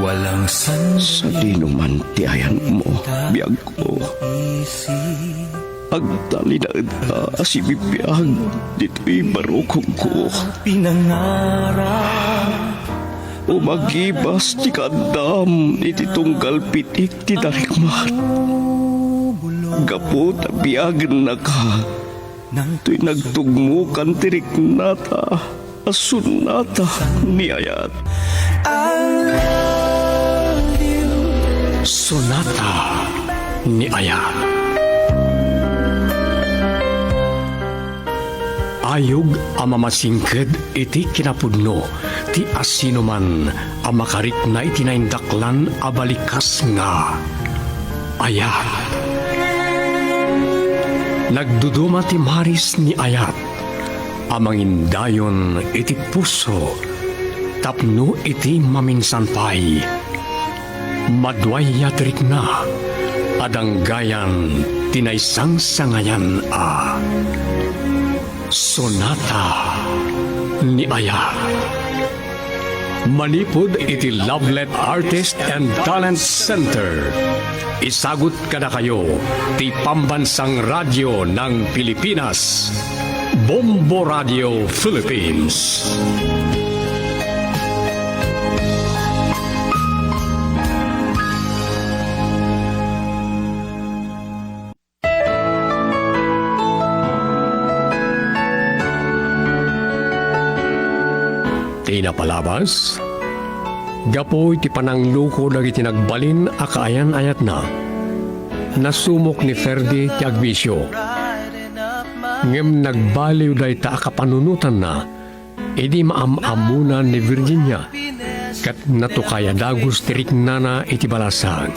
Walang Sa dinuman tiayan mo, biyag ko. Ang talinaad ka, si bibiyag, dito'y barukong ko. pinangarap. Umagibas ti kadam, iti tunggal pitik ti darikmat. Gapo ta biyag na ka, to'y nagtugmukan ti riknata, asunata ni ayat. Sonata ni Ayat. Ayog ang mamasingked iti kinapudno ti asino man ang makarik na itinaindaklan abalikas nga Ayat. Nagduduma ti maris ni Ayat amangindayon iti puso tapno iti maminsanpay. Madway yatrik na adanggayan tinaysang sangayan a Sonata ni Ayat. Manipod iti Lovelet Artist and Talent Center. Isagot kada kayo ti pambansang radyo ng Pilipinas, Bombo Radio Philippines. Tinapalabas, gapoy ti panangluko dagiti nagbalin a kaayan-ayat na. Nasumok ni Ferdi ti agbisyo. Ngem nagbaliw day ta akapanunutan na, edi maamamunan ni Virginia, kat natukaya dagos tirik nana iti balasag.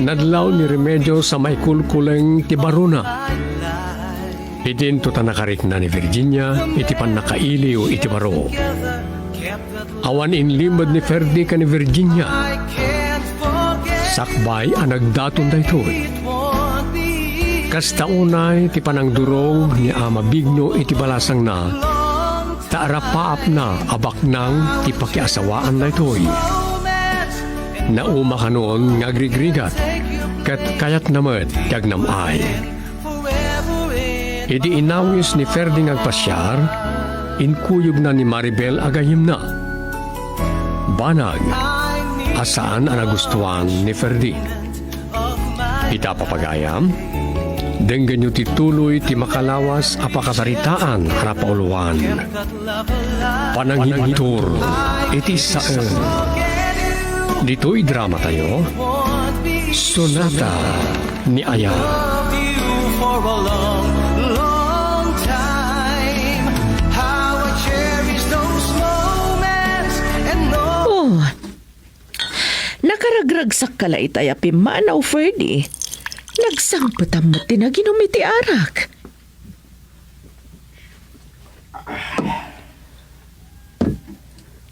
Nadlaw ni Remedyo sa may kulkuleng ti Baruna. Idinto ta nakarik na ni Virginia, iti pan nakailiw iti baro. Awan inlimad ni Ferdi ka ni Virginia. Sakbay ang nagdaton daytoy. Kastaunay ti panangdurong ni Ama Bigno iti balasang na, taarapaap na abak nang ti pakiasawaan daytoy. Nauma ka noon ngagrigrigat, kat kayat namat yagnamay. Idi inawis ni Ferdi ngagpasyar, inkuyog na ni Maribel agayim na. Banag, asaan ang nagustuhan ni Ferdi. Itapapagayam, denggan nyo tituloy ti makalawas apakasaritaan harapauluan. Pananghitur, iti saan. Dito'y drama tayo, Sonata ni Ayat. Nakaragragsak kala itay api manaw, Ferdi. Nagsangputam mo tinaginom iti arak.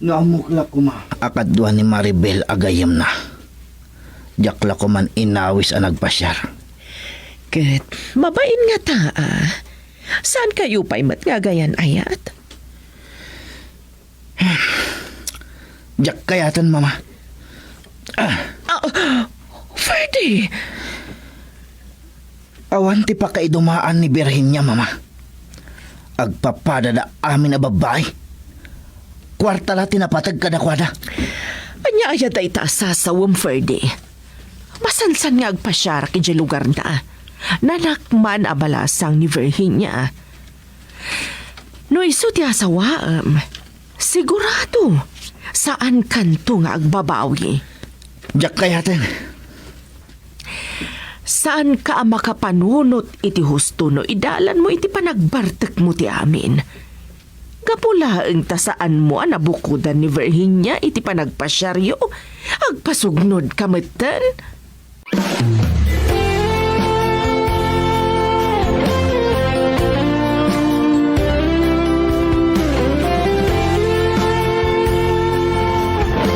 Naamukla ko ma. Akadwa ni Maribel agayam na. Jakla ko man inawis ang nagpasyar. Ket, mabain nga ta. Saan kayo pa'y matgagayan ayat? Jak kayatan mama. Ferdi! Awan ti pa kay dumaan ni Virginia mama. Agpapada na amin na babae. Kwarta la tinapatag kadakwada. Anya ayat ay taasasawam, Ferdi. Masansan nga agpasyar ki lugar na. Nanakman abalasang ni Virginia. No iso ti asawaam, sigurado saan kanto nga agbabawi. Jak kayatan. Saan ka makapanunot iti husto no idalan mo iti panagbartek mo ti amin. Kapulaeng ta saan mo nabukudan ni Virginia iti panagpasyaryo, agpasugnod kametan.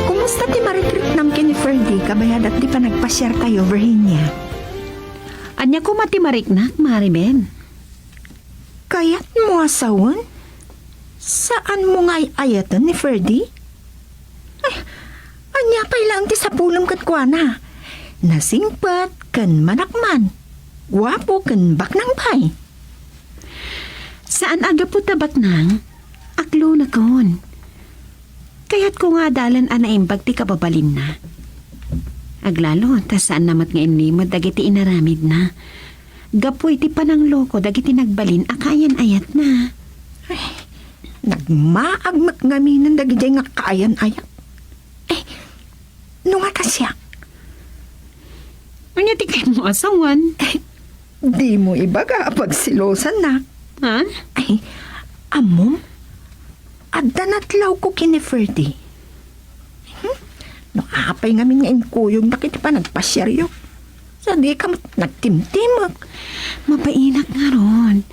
Kumusta ti marikrit nam kini Ferdi kabayad at di pa nagpasyar kayo, Virginia? Anya ko mati mariknak, Mariben. Kayat mo asawan? Saan mo nga ayatan ni Ferdi? Ay, Anyapay lang ti sa pulong kat kwa na. Nasingpat kan manakman. Wapo kan baknang pay. Saan aga po tabak nang? Aklo na kon. Kaya't ko nga dalan anaimbag ti kababalin na. Aglalo, ta saan namat nga inlimod dagiti inaramid na. Gapoy ti panang loko dagiti nagbalin akayan ayat na. Nagmaagmak ngami ng dagiti nga kaayan ayat. Nung nga kasya, Anya ti kayo mo asawan? di mo ibaga pagsilosan na. Ha? Ay, amom, adanatlaw ko kini Ferdy. No, apay ngamin nga inkuyog na kita pa nagpasyaryo. Sa di ka nagtimtimag. Mapainak nga ron.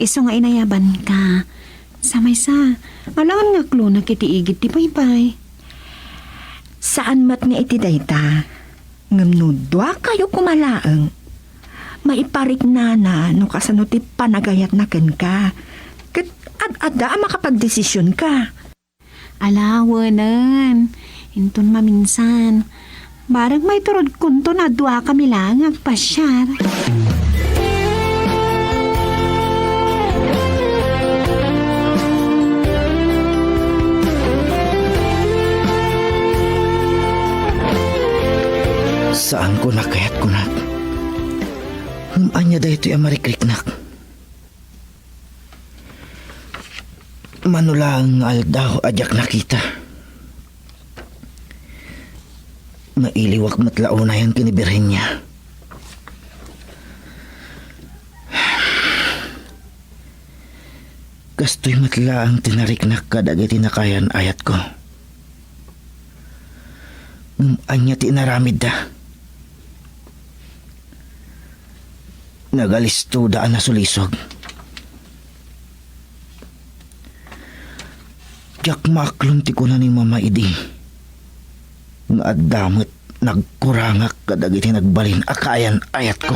Iso nga inayaban ka. Samay sa, alangan nga klo na kiti igit ti paypay. Saan mat nga iti dayta? Ngamnudwa kayo kumalaang. Maiparik na no kasano ti panagayat na ken ka. Kat ad-ada makapagdesisyon ka. Alawanan. Hinton maminsan. Barang may turod kunto na dua kami lang agpasyar. Saan ko nakayat kunat? Anya da ito yung marikriknak. Manulang aldaw ajak nakita. Mailiwak matlaunayan kinibirhin niya. Kastoy matlaang tinariknak kadagiti nakayan ayat ko. Anya tinaramid da. Nagalisto daan na sulisog. Diyak maklunti ko na ni Mama Idi. Nga adamot nagkurangak kadagiti nagbalin akayan ayat ko.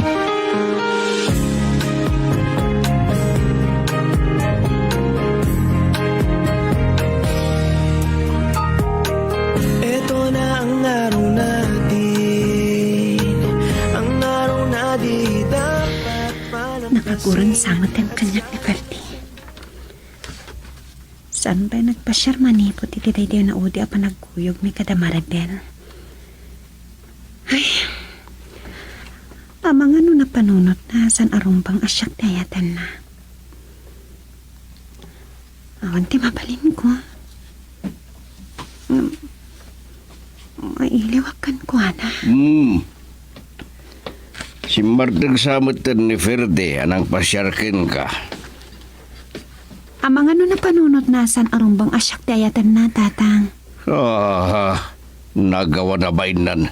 Ito na ang araw natin, ang araw na di dapat palampasin. Nakaguran sangot ang kanyak ni Ferdy. Saan ba nagpasyar manipot iti dayo na udi apa nagkuyog mi kada Maribel? Ay, amang ano na panunot na san arumbang asyak dayatan na. Awan ti mabalin ko. Mailiwakan ko na. Si Mardeng samutan ni Ferde anang pasyarkin ka. Amang ano na panunot na san arumbang asyak dayatan na, tatang. Nagawa na ba inan?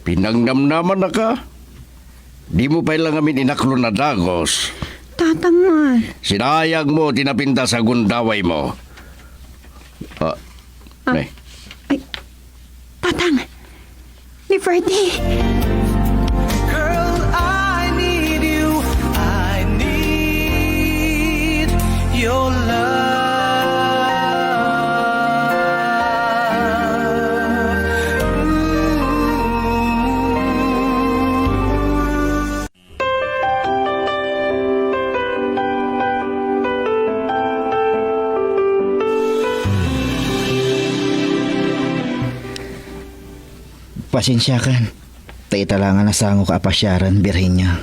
Pinangnamnaman na ka? Di mo pa ilang amin inaklo na dagos. Tatang nga. Sinayag mo, tinapinta sa gundaway mo. Nay. Ay, tatang. Ni Ferdy. Girl, I need you. I need your love. Pasensyakan. Taitalangan na sango ka apasyaran birhin niya.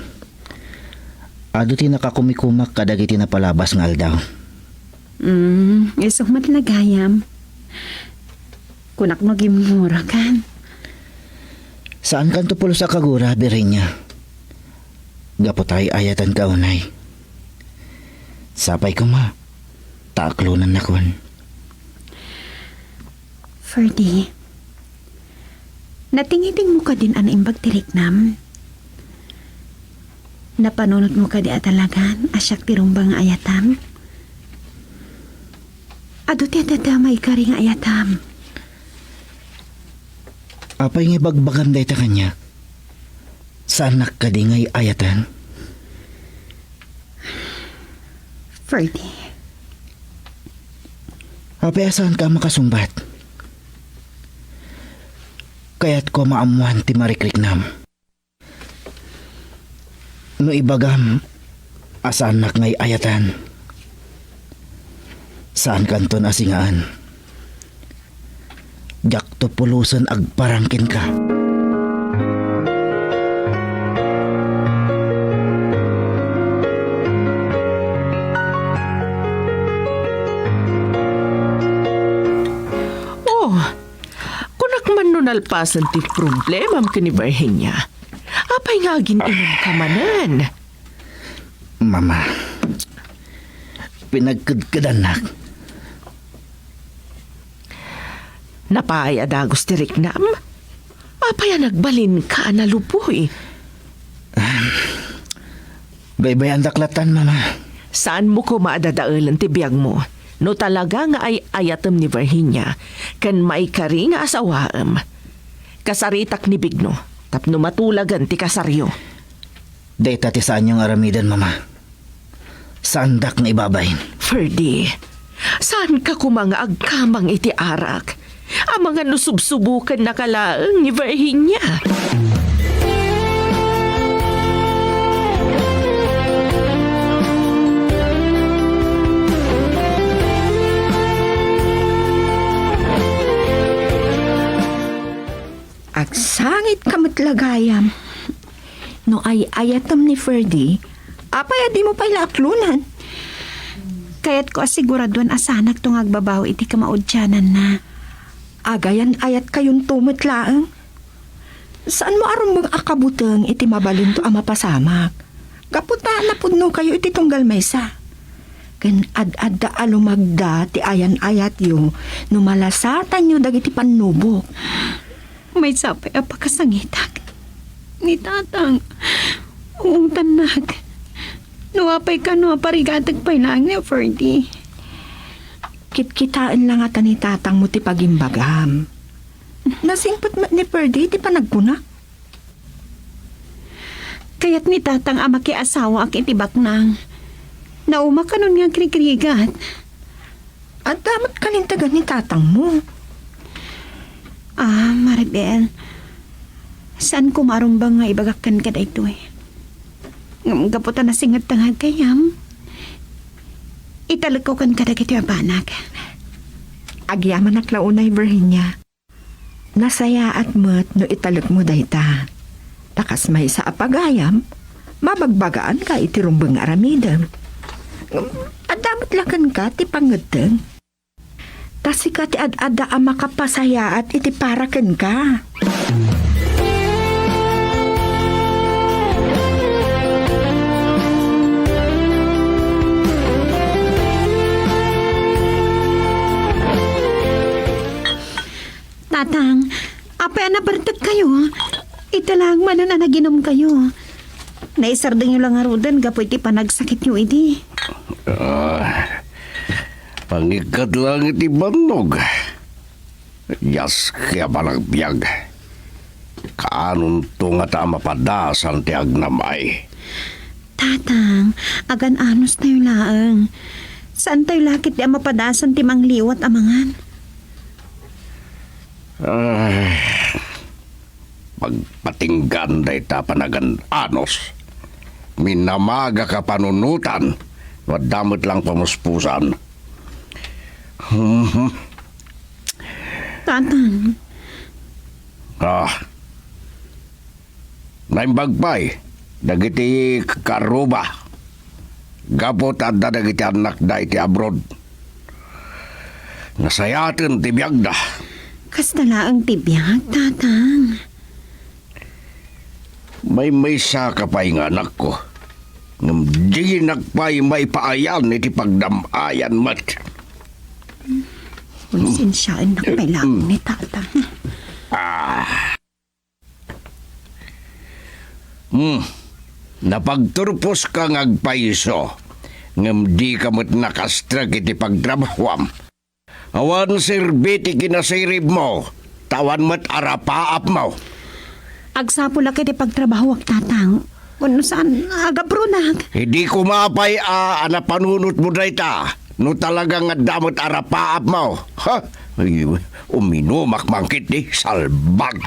Ado ti nakakumikumak kadagiti na palabas ng aldaw. Isok matlagayam. Kunak no gimura kan. Saan kan tupulo sa kagura birhin niya? Gapotay ayatan ka unay. Sapay ko ma. Taaklunan na kon. Ferdy. Natingiting mo ka din ang imbag tiriknam. Napanunot mo ka di atalagan asyak tirumbang ayatam. Ado ti dadamay ka rin ayatam. Apay nga bagbagam day ta kanya. Saan nakadingay ayatan? Ferdy. Apay asahan ka makasumbat? Kaya't ko maamuan ti marikriknam. No ibagam, asanak ngay ayatan. Saan kanton asingaan? Jak to pulusan agparangkin ka. Oh, kunak man nun alpasan ti problema mo kini Virginia. Apay nga gininom ka manan. Mama, pinagkadkadanak. Napay adagos ti Riknam. Apay nagbalin ka na lupoy. Baybayan daklatan, Mama. Saan mo ko maadadaalan ti biyag mo? No talaga nga ay ayatem ni Virginia, kan may kari nga asawaem. Kasaritak ni Bigno, tapno matulagan ti kasaryo. Data ti saan yung aramidan, Mama. Sandak na ibabayin. Ferdy, saan ka kumanga agkamang iti arak? Ang mga nusubsubukan na kalaang ni Virginia. Agsangit kamot lagayam. No ay ayatam ni Ferdy, apay di mo pa'y laaklunan. Kaya't ko asiguraduan asanak tong agbabaw iti kamaudyanan na. Agayan ayat kayong tumutlaang. Saan mo aron mong akabutang iti mabalin to ama pasamak? Kaputa na pudno kayo iti tunggal maysa. Ken ad-adda alumagda ti ayan-ayat yo, no malasatan yo dagiti panubok. May sapay apakasangitak. Ni tatang, uong tanag. Nuwapay ka no parigatag pay lang ni Ferdy. Kitkitaan lang ata ni tatang mo ti pagimbagam. Nasingpot ni Ferdy ti panagkunak. Kaya't ni tatang ama ki asawa ak itibak nang. Nauma ka nun nga krikrigat. At damat kalintagan ni tatang mo. Ah, Maribel. Saan ko marumbang nga ibagakan ka da ito eh? Gaputa na singat tangad kayam. Italagkokan ka da kito yung panak. Agyaman at launay, Virginia. Nasaya at mo't no italak mo dayta. Takas may sa apagayam, mabagbagaan ka itirumbang aramidam. At damat lakan ka ti pangateng. Tasi ka ti ad-ada ang makapasaya at itiparakan ka. Tatang, apay na bartag kayo. Italang manan na naginom kayo. Naisardang yung lang arudan, gapoy ti panagsakit yung idi. Pangikad lang iti bandog. Yas kaya balang biyag. Kaanon to nga ta mapadasan ti agnamay. Tatang, agan anos tayo laang. Saan tayo lakit di ang mapadasan ti mangliwat amangan? Pagpatinggan day ta panagan anos. Minamaga ka panunutan. Wadamot lang pamuspusan. Tatang, Naimbagpay. Dagiti karuba. Gapot adda dagiti anak da iti abroad. Nasayaten ti biyagda. kasta laang tibiyag, tatang. May sa kapay nga anak ko. Ngam di nagpay may paayan iti pagdamayan mat. Konsensyaan na kailangan ni tatang. Napagturpos ka ngagpaiso. Ngam di kamot nakastrag iti pagtrabawam. Awan sirbiti kinasirib mo. Tawan mat arapaap mo. Agsapo laki di pagtrabaho ak tatang. Kung saan agabrunak. Hindi ko mapay na panunot mo dayta. No talagang damot arapaap mo. Ha? Ay, uminumak mangkit di salbag.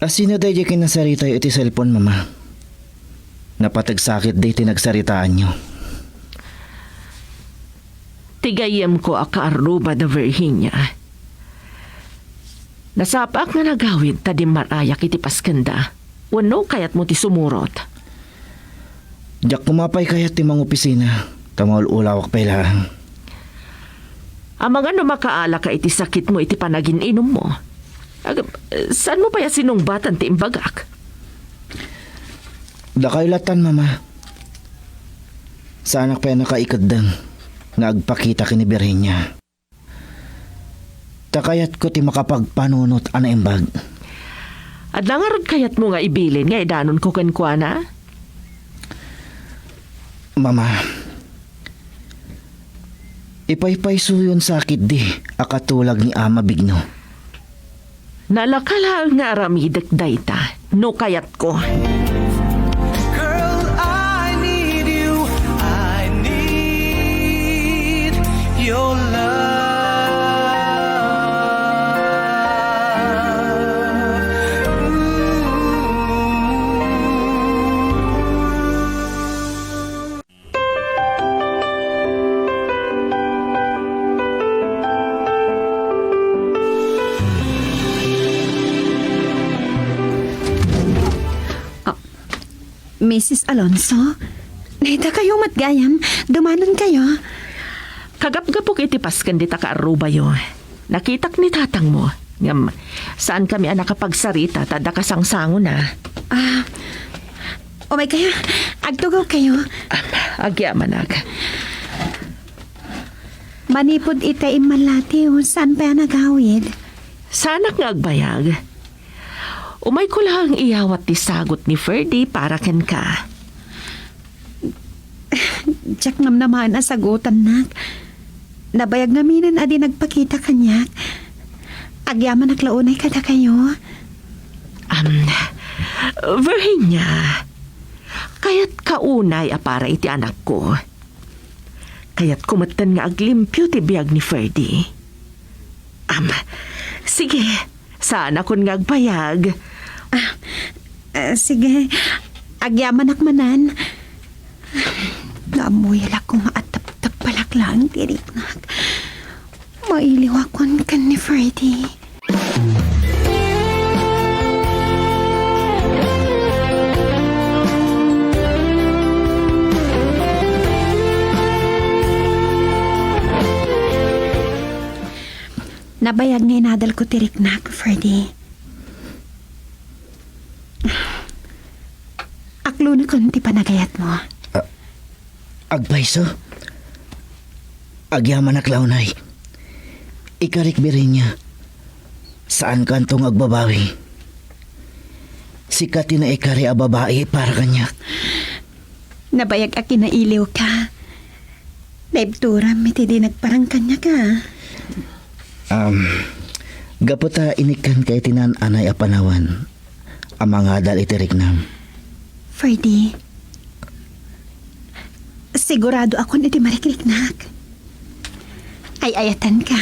Asino dahi di kinasarita iti cellphone, mama? Napatagsakit di tinagsaritaan nyo. Tigayem ko akaaruba da Virginia. Nasapak nga nagawid ta di marayak iti paskanda. Wano kayat mo ti sumurot. Diyak kumapay kayat ti mga opisina. Tamaul-ulawak pa ilang. Amang ano makaala ka iti sakit mo iti panagin-inom mo. Saan mo pa ya sinumbatan ti imbagak? Dakailatan, mama. Sa anak pa nakaikad dang nagpakita kini Virginia. Takayat ko ti makapagpanunot ana imbag. At langarod kayat mo nga ibilin nga idanon ko kenkwana? Mama, ipaypaysuyon sakit di akatulag ni Ama Bigno. Nalakala nga aramidek dayta, no kayat ko. Girl, I need you. I need your Mrs. Alonso, nahita kayo matgayam. Dumanon kayo. Kagap-gapok iti paskan di takaaruba yo. Nakitak ni tatang mo. Ngam, saan kami nakapagsarita tada kasangsango na. Umay kayo. Agtugaw kayo. Agyamanag. Manipod ita imalati o saan pa nagawid? Sanak nga agbayag. Umay ko lang iyawat ti sagot ni Ferdy para ken ka. Diyak nam naman asagutan nak. Nabayag ngaminan adi nagpakita kanyak. Agyaman naklaunay kada kayo. Virginia, kayat kaunay para iti anak ko. Kayat kumatan nga aglimpyo ti biyag ni Ferdy. Sige, sana kun nga agbayag. Sige, agyaman nakmanan. Naamoy kong atap-tap palaklang tirik nak. Mailiwakon kan ni Freddy. Nabayag nga inadal ko tirik nak, Freddy. Aklo na kunti panagayat mo. Agbayso? Agyaman na klaunay. Ikarik Virginia. Saan kantong agbabawi? Sikati na ikari a babae para kanya. Nabayag a kinailiw ka. Daibtura, miti di nagparang kanya ka. Gaputa inikan kay tinan anay a panawan. Ang mga dal itirik nam. Ferdy, sigurado ako na di marikliknak. Ay ayatan ka.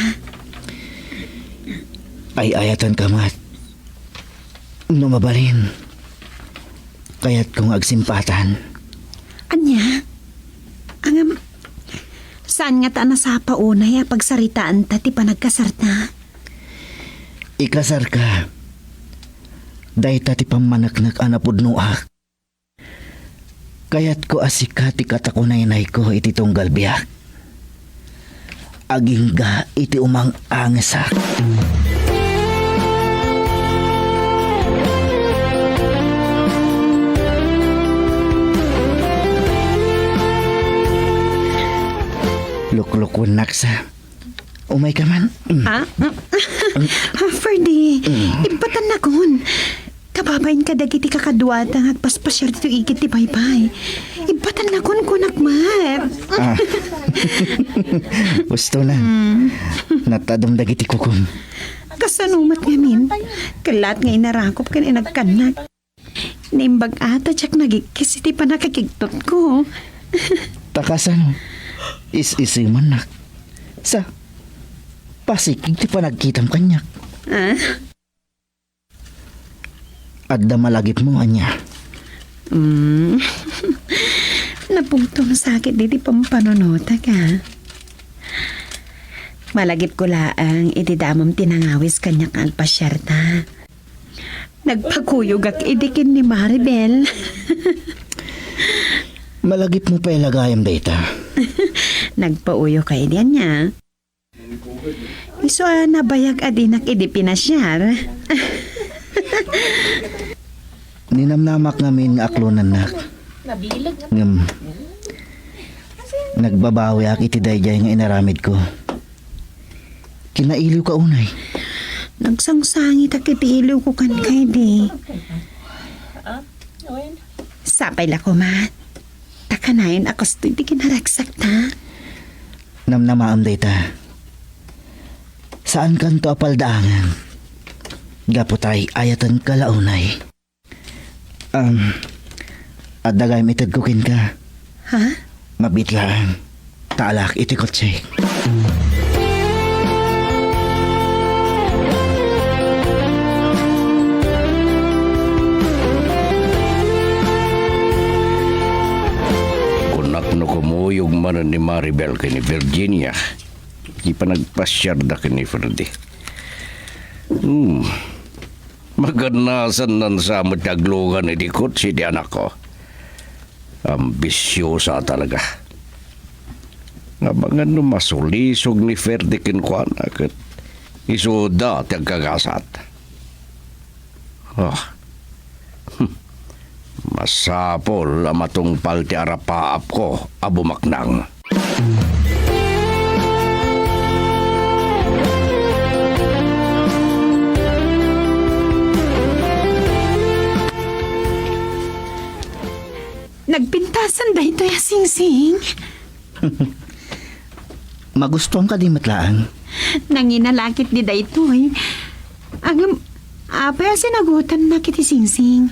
Ay ayatan ka mat. Numabalin. Kaya't kong agsimpatan. Anya? Saan nga ta nasapa unay a pagsaritaan ta ti panagkasarta? Ikasar ka. Day tati pamanaknak anapudnuak. Kaya't ko asikati katakunay-nay ko iti tunggal biyak. Agingga iti umang angesak. Luklukun naksa. Umay ka man. Ferdy, ibatan na kun. Kababayin ka dagiti kakadwata ng agpaspasyal dito igit ti baybay. Ibatan na kun kunakmat. Gusto na. Natadong dagiti kukum. Kasanumat ngamin. Kalat nga inarakop ka na nagkanak. Naimbag ata tsak nagikis iti pa nakakigtot ko. Takasan, is-isi man nak. Sa, pasikig ti pa nagkitam kanyak. Ah? Adda malagip mo, anya. Napugtong sakit diti pampanonota ka. Malagip ko laang iti damam tinangawis kanyak alpasyarta. Nagpakuyog ak idikin ni Maribel. Malagip mo pa ilagayam data. Nagpauyo kay diyan niya. Iso nabayag adinak idi pinasyar. Ninamnamak namin nga aklunan nak. Ngam, nagbabawi ak iti dayjay nga inaramid ko. Kinailiw ka unay. Nagsangsangit ak iti iliw ko kan kay di. Sapay la ko man. Takanayin ako di kinaragsak ta. Namnamaam data. Saan kanto apaldaangan? Gaputay ayatan kalaunay. Adagay mitagkukin ka. Ha? Mabitlaan. Taalak iti kotse. Kunak no kumuyog man ni Maribel kay ni Virginia. Di pa nagpasyar da kay ni Ferdy. Maganasan nan sa mataglugan ni Dikot si di anak ko. Ambisyosa talaga. Nga mga no masulisog ni Ferdy kinkwana kat isuda tiyag kagasat. Masapol amatong palti arapaap ko abumaknang. Nagpintasan da ito ya sing-sing. Magustuhan ka di matlaan. Nanginalakit di da ito eh. Ang apa sinagutan na kiti sing-sing.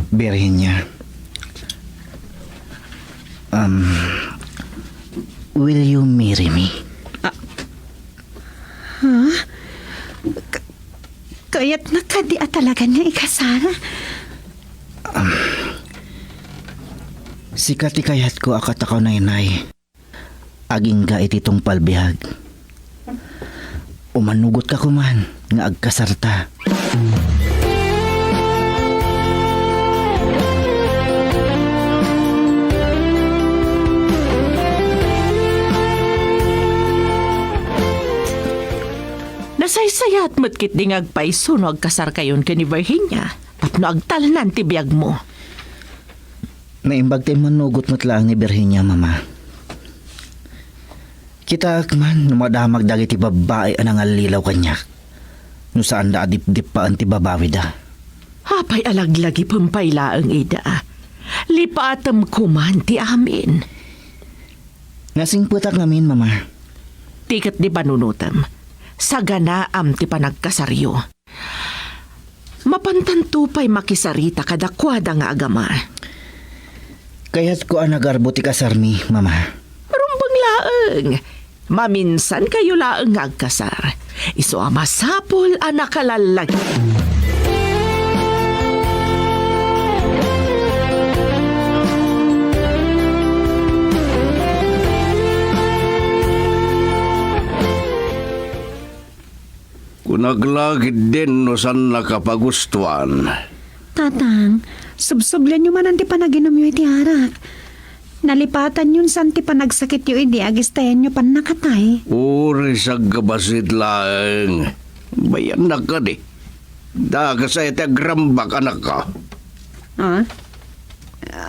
Virginia. Will you marry me? Kaya't nakadia talaga niya ikasara. Sikat ikayat ko akatakaw na inay. Aging ka ititong palbihag. Umanugot ka kuman nga agkasarta. Nasaysayat mo't kit di ngagpaiso no agkasar kayon ka ni Virginia. Tapno agtalnan ti biyag mo. Naimbag tayo manugot matlaang ni Virginia, mama. Kita akman, numadamag dagi ti babae anang alilaw kanya. No saan da adip-dip pa ang ti babawi da. Hapay alaglagi pampailaang ida. Lipatam kuman ti amin. Nasing putak namin, mama. Tikat di panunutam. Sagana am ti panagkasaryo. Mapantantupay makisarita kadakwada nga agama. Kaya't ko ang nagarbo ti kasarmi, mama. Rumbang laeng. Maminsan kayo laeng nga agkasar. Iso amasapol anak kalalagi. Kunaglagid din no saan nakapagustuhan. Tatang, subsublan nyo man ang ti panaginom nyo iti arak. Nalipatan yun san ti panagsakit yo idi agistayan nyo pan nakatay. Uri sa gabasit lang. Bayan na ka di. Daga sa iti agrambak anak ka. Ah?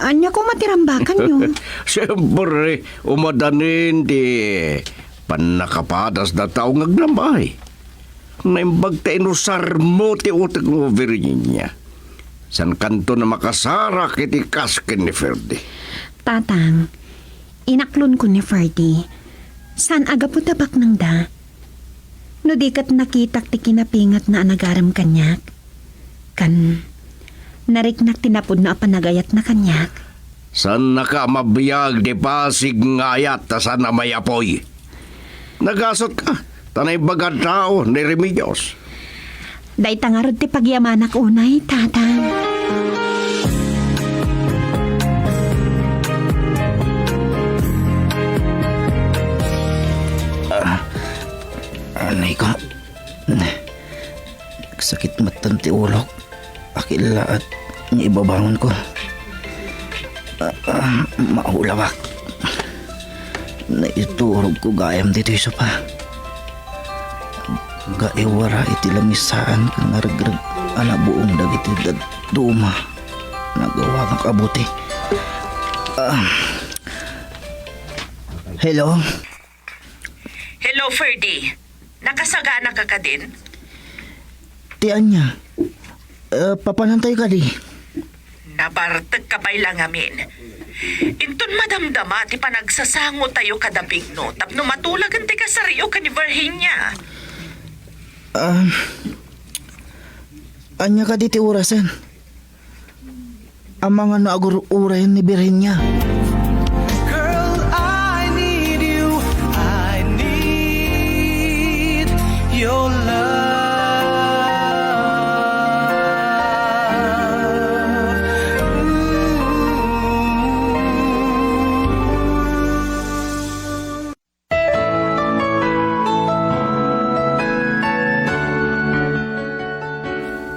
Anya ko matirambakan nyo? Siyempre, umadanin di panakapadas na taong agnamay. Naimbag ta inusar mo ti utak mo, Virginia. San kanto na makasara kiti kaskin ni Ferdy. Tatang, inaklon ko ni Ferdy. San aga po tabak nang da? No di kat nakitak ti kinapingat na anagaram kanyak. Kan nariknak tinapod na panagayat na kanyak. San naka mabiyag di pasig ngayat ta sana may apoy. Nagasot ka, tanay bagad tao ni Remedios. Day tangarod ti pagyamanak unay, tatang. Anay ko. Sakit matan ti ulok. Akila at ibabangon ko. Maulawak. Naiturog ko gayam dito yung sopa. Gaiwara iti lamisaan kang naragrag anabuong dagiti duma. Nagawa kang kabuti. Hello? Hello, Ferdy. Nakasagana ka ka din? Tiyan niya. Papanantay ka di. Nabartag ka ba'y lang amin. Intun madamdama ti panagsasango tayo kadabing no. Tapno matulagan ti kasaryo ka ni Virginia. Anya ka di ti orasan. Ang mga naagur-urayan ni Virginia. Girl, I need you. I need your love.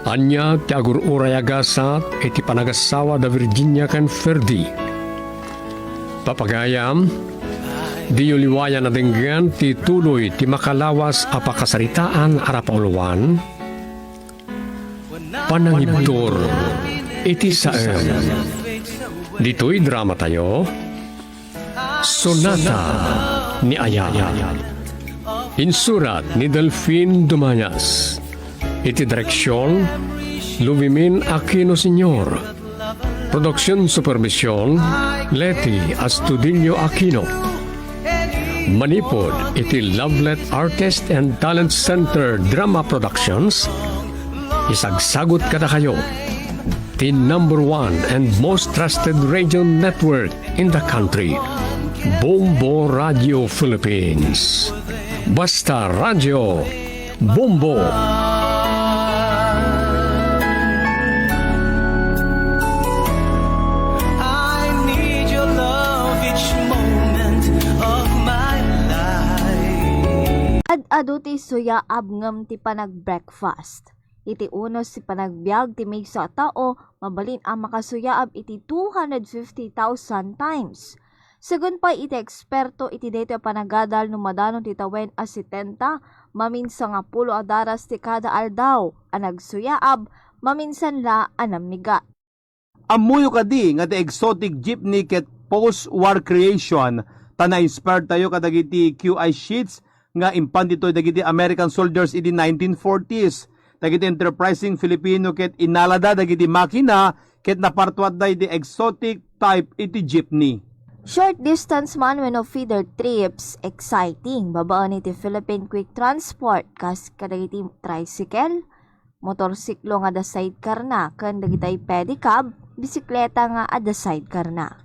Anya ti agur-uray agasat iti panagasawa da Virginia kan Ferdi. Papagayam, di uliwaya na denggan ti tuloy ti makalawas a pakasaritaan arapauluan, panangibdor iti saem. Dito'y drama tayo, Sonata ni Ayala. Insurat ni Delphine Dumañas. Iti direksyon, Luvimin Aquino Sr. Production Supervision, Leti Astudillo Aquino. Manipod, iti Lovelet Artist and Talent Center Drama Productions. Isagsagot kada kayo. The #1 and most trusted radio network in the country. Bombo Radio Philippines. Basta Radio Bombo. I need your love each moment of my life. Ad-ado ti suya abngam ti panag-breakfast. Iti unos si panagbiag ti may sa tao, mabalin ang makasuyaab iti 250,000 times. Sagun pa iti eksperto iti dito panagadal no madanon ti tawen a 70, maminsan nga 10 adaras ti kada aldaw, ang nagsuyaab, maminsan la anamiga. Amuyo ka di nga the exotic jeepney ket post-war creation na-inspire tayo kadagiti QI sheets nga impan dito dagiti American soldiers in the 1940s. Dagiti enterprising Filipino ket inalada dagiti makina ket napartuat day the exotic type iti jeepney. Short distance man when of feeder trips, exciting. Babaan iti Philippine Quick Transport, kas kadagiti tricycle, motorsiklo nga da sidecar na, kan dagiti pedicab, bisikleta nga ada sidecar na.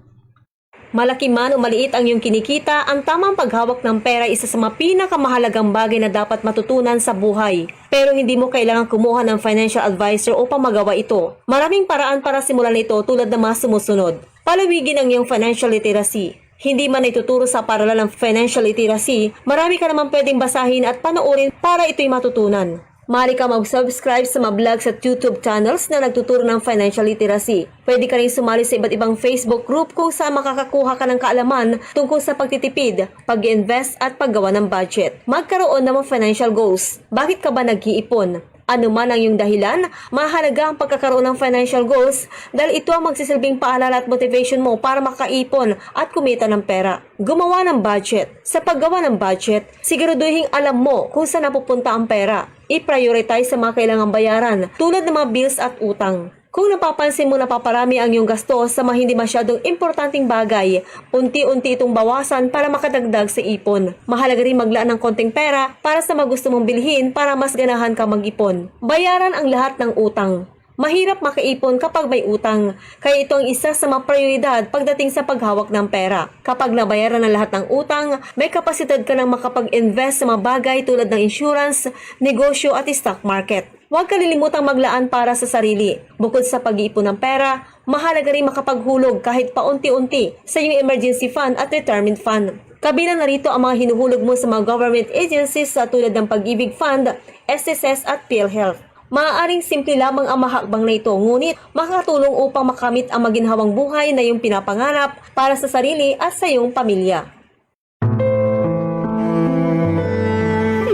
Malaki man o maliit ang iyong kinikita, ang tamang paghawak ng pera isa sa mga pinakamahalagang bagay na dapat matutunan sa buhay. Pero hindi mo kailangan kumuha ng financial advisor upang magawa ito. Maraming paraan para simulan ito tulad ng mga sumusunod. Palawigin ang iyong financial literacy. Hindi man ituturo sa paralan ng financial literacy, marami ka naman pwedeng basahin at panoorin para ito'y matutunan. Maaari ka mag-subscribe sa mga vlogs at YouTube channels na nagtuturo ng financial literacy. Pwede ka rin sumali sa iba't ibang Facebook group kung saan makakakuha ka ng kaalaman tungkol sa pagtitipid, pag-invest at paggawa ng budget. Magkaroon ng mga financial goals. Bakit ka ba nag-iipon? Ano man ang iyong dahilan, mahalaga ang pagkakaroon ng financial goals dahil ito ang magsisilbing paalala at motivation mo para makaipon at kumita ng pera. Gumawa ng budget. Sa paggawa ng budget, siguraduhin alam mo kung saan napupunta ang pera. I-prioritize sa mga kailangang bayaran tulad ng mga bills at utang. Kung napapansin mo na paparami ang iyong gastos sa mga hindi masyadong importanteng bagay, unti-unti itong bawasan para makadagdag sa ipon. Mahalaga rin maglaan ng konting pera para sa mga gusto mong bilhin para mas ganahan ka mag-ipon. Bayaran ang lahat ng utang. Mahirap makaipon kapag may utang, kaya ito ang isa sa mga prioridad pagdating sa paghawak ng pera. Kapag nabayaran ang lahat ng utang, may kapasidad ka ng makapag-invest sa mga bagay tulad ng insurance, negosyo at stock market. Huwag kalilimutang maglaan para sa sarili. Bukod sa pag-iipon ng pera, mahalaga rin makapaghulog kahit paunti-unti sa iyong emergency fund at retirement fund. Kabilang na rito ang mga hinuhulog mo sa mga government agencies tulad ng Pag-ibig Fund, SSS at PhilHealth. Maaaring simple lamang ang mahakbang na ito, ngunit makakatulong upang makamit ang maginhawang buhay na iyong pinapangarap para sa sarili at sa iyong pamilya.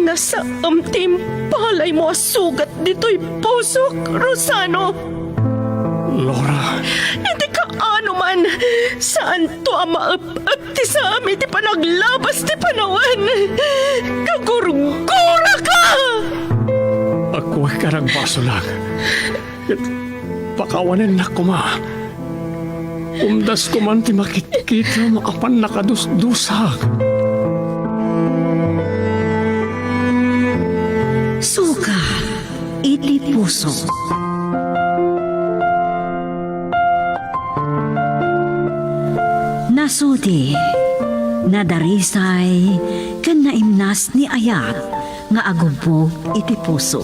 Nasa palay mo sugat dito'y pusok, Rosano. Laura, Hindi ka ano man. Saan to ang maap-ap ti sa amin ti panaglabas ti panawan? Kagurgura ka! ako ay karang baso lang. Pakawanan na ko ma. Umdas ko man ti makikita makapan nakadusdusak. Sugat iti puso. Nasudi, nadarisay, ken naimnas ni ayat, nga agubog iti puso.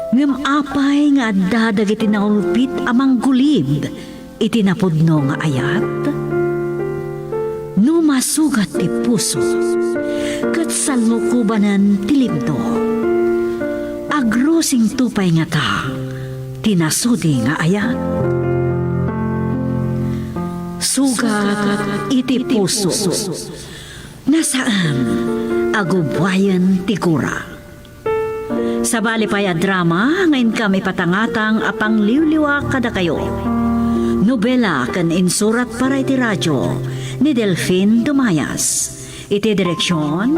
Ngem apay nga dadag iti naulpit amang gulib, iti napudno nga ayat. No masugat ti puso, ket salukubanan ti libno. Agrosing tupay nga ta, tinasudi nga ayat. Sugat iti puso, nasaan agubwayan ti gura. Sa balipaya drama, ngayon kami patangatang apang liwliwa kada kayo. Nobela kan insurat para iti radyo ni Delphine Dumayas. Iti direksyon,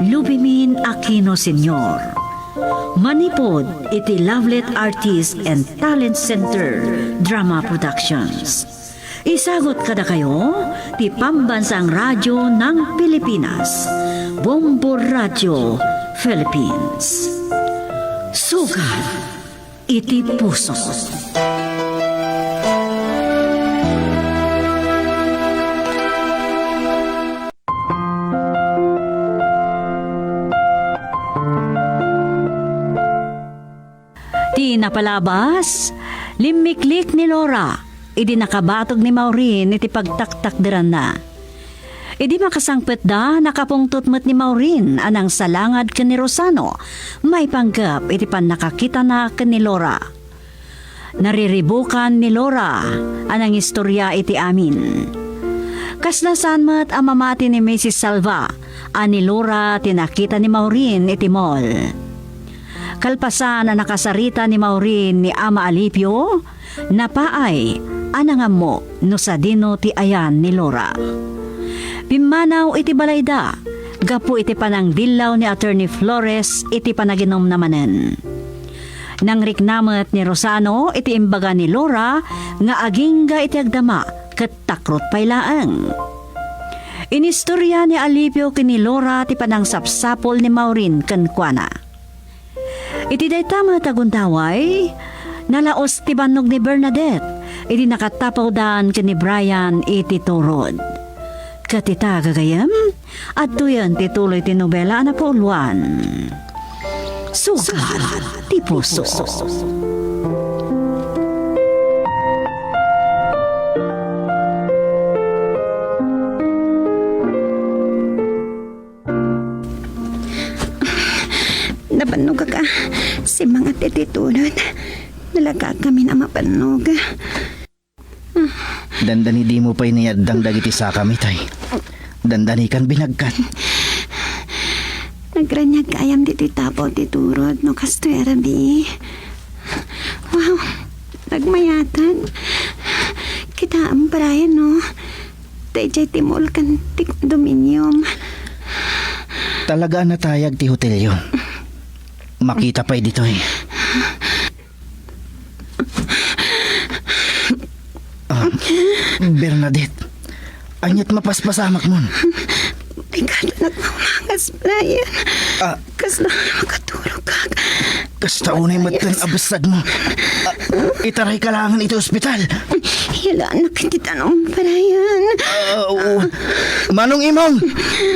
Lubimin Aquino Sr. Manipod iti Lovelet Artist and Talent Center Drama Productions. Isagot kada kayo ti Pambansang Radyo ng Pilipinas, Bombo Radio Philippines. Sugat iti puso. Di napalabas, limiklik ni Laura. Idi nakabatog ni Maureen iti pagtaktak diran na. Idi makasangpet da nakapungtutmet ni Maureen anang salangad ken ni Rosano. May panggap iti pan nakakita na ken ni Laura. Nariribukan ni Laura anang istorya iti amin. Kasnasan met ang mamati ni Mrs. Salva ani Laura tinakita ni Maureen iti mall. Kalpasan na nakasarita ni Maureen ni Ama Alipio, napaay anang mo no sa dino ti ayan ni Laura. Pimanaw iti balayda, gapu iti panang dilaw ni Attorney Flores iti panaginom namanen. Nang riknamet ni Rosano iti imbaga ni Laura nga agingga iti agdama ket takrot paylaeng. Inistorya ni Alipio kini Laura ti panang sapsapol ni Maureen ken kuana. Iti daytama tagundaway, nalaos ti bannog ni Bernadette, iti nakatapaw daan ken ni Brian iti turod. Katita gagayam, at tuyan tituloy ti nobela na pauluan. Sugat ti puso. Napanog ka, si mga tititulod. Nalaga kami na mapanog. Dandani di mo pa'y niyadang dagiti sa kami, tay. Dandani kan binagkat. Nagranyag kayam di titapo titurod no kastuera di. Wow, nagmayatan. Kita ang Brian no. Tayjay timol kan ti condominium. Talaga natayag ti hotel yun. Makita pa'y dito eh. Bernadette, anyat mapaspasamak mo. Ay, kada nagmamangas, Brian. Ah, Kas na makatulog ka. kasta unay matan abasag mo. Itaray ka langan ito ospital. Hila na kititanong, Brian. Oo. Manong imong,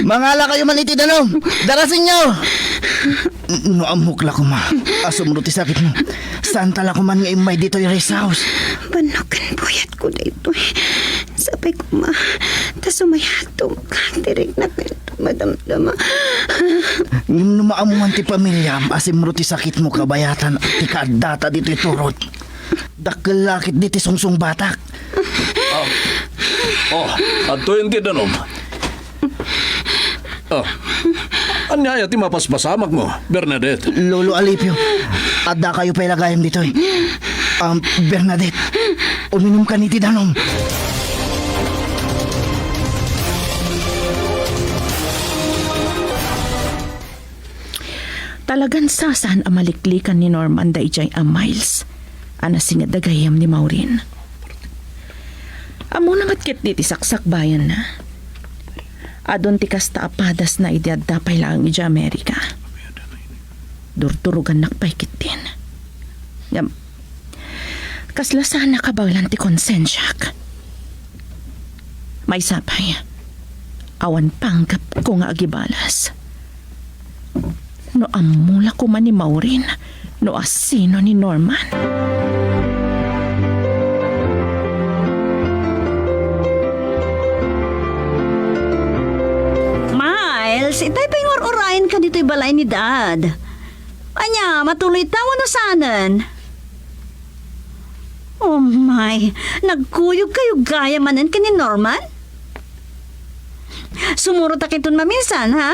mangala kayo man iti danong. Darasin nyo. No amukla ko ma. Asumro ti sakit mo. Saan tala ko man nga imay dito yung rest house. Banokan buyat ko dito eh. Sabay ko ma. Tas umayato. Katirig na kayo madamdama. Ngim no maamuan ti pamilya. Asimro ti sakit mo kabayatan. Ti kadata dito iturot. Dakalakit diti sungsung batak. Ato yung tinanom. Anyaya ti mapaspasamak mo, Bernadette. Lolo Alipio, adda kayo pa ilagayam dito eh. Bernadette, uminom ka ni Tidanom. Talagan sasan ang maliklikan ni Norman da ijay a Miles. Anasing dagayam ni Maureen. Amo nangat kit di saksak bayan na. Adon ti kasta apadas na idiadapay lang ija Amerika. Durturugan nakpaikit din. Kaslasan na kabaglan ti konsensyak. May sapay. Awan panggap ko nga agibalas. No amula ko man ni Maureen, no asino ni Norman. Miles, itay pa yung orayin ka dito'y balay ni Dad. Anya, matuloy tawa na sanan. Oh my, nagkuyog kayo gaya manan ka ni Norman? Sumurot akiton maminsan, ha?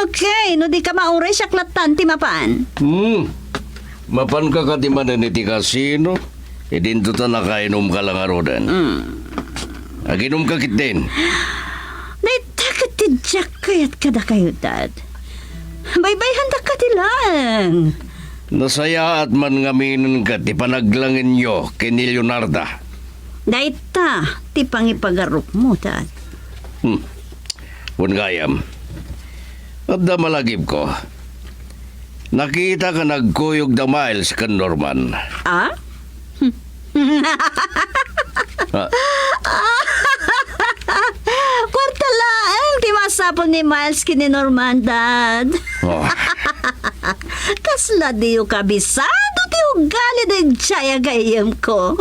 Okay, no di ka mauray siya klatan ti mapan. Mapan ka katimanan iti kasino, idinto ta nakainom ka lang arodan. Aginom ka kit din. Naitakat ti Jack kayat kada kayo, Dad. Baybayhan da ka ti lang. Nasaya at man ngaminan ka ti panaglangin nyo kini Leonarda. Daita, ti pangipagarup mo, Dad. Gayam. At da malagib ko. Nakita ka nagkuyog da Miles kan Norman. Ah? Kwarta lang, di masapol ni Miles kini Norman, Dad. Kasla di yung kabisado ti ugali ng tsaya gayam ko.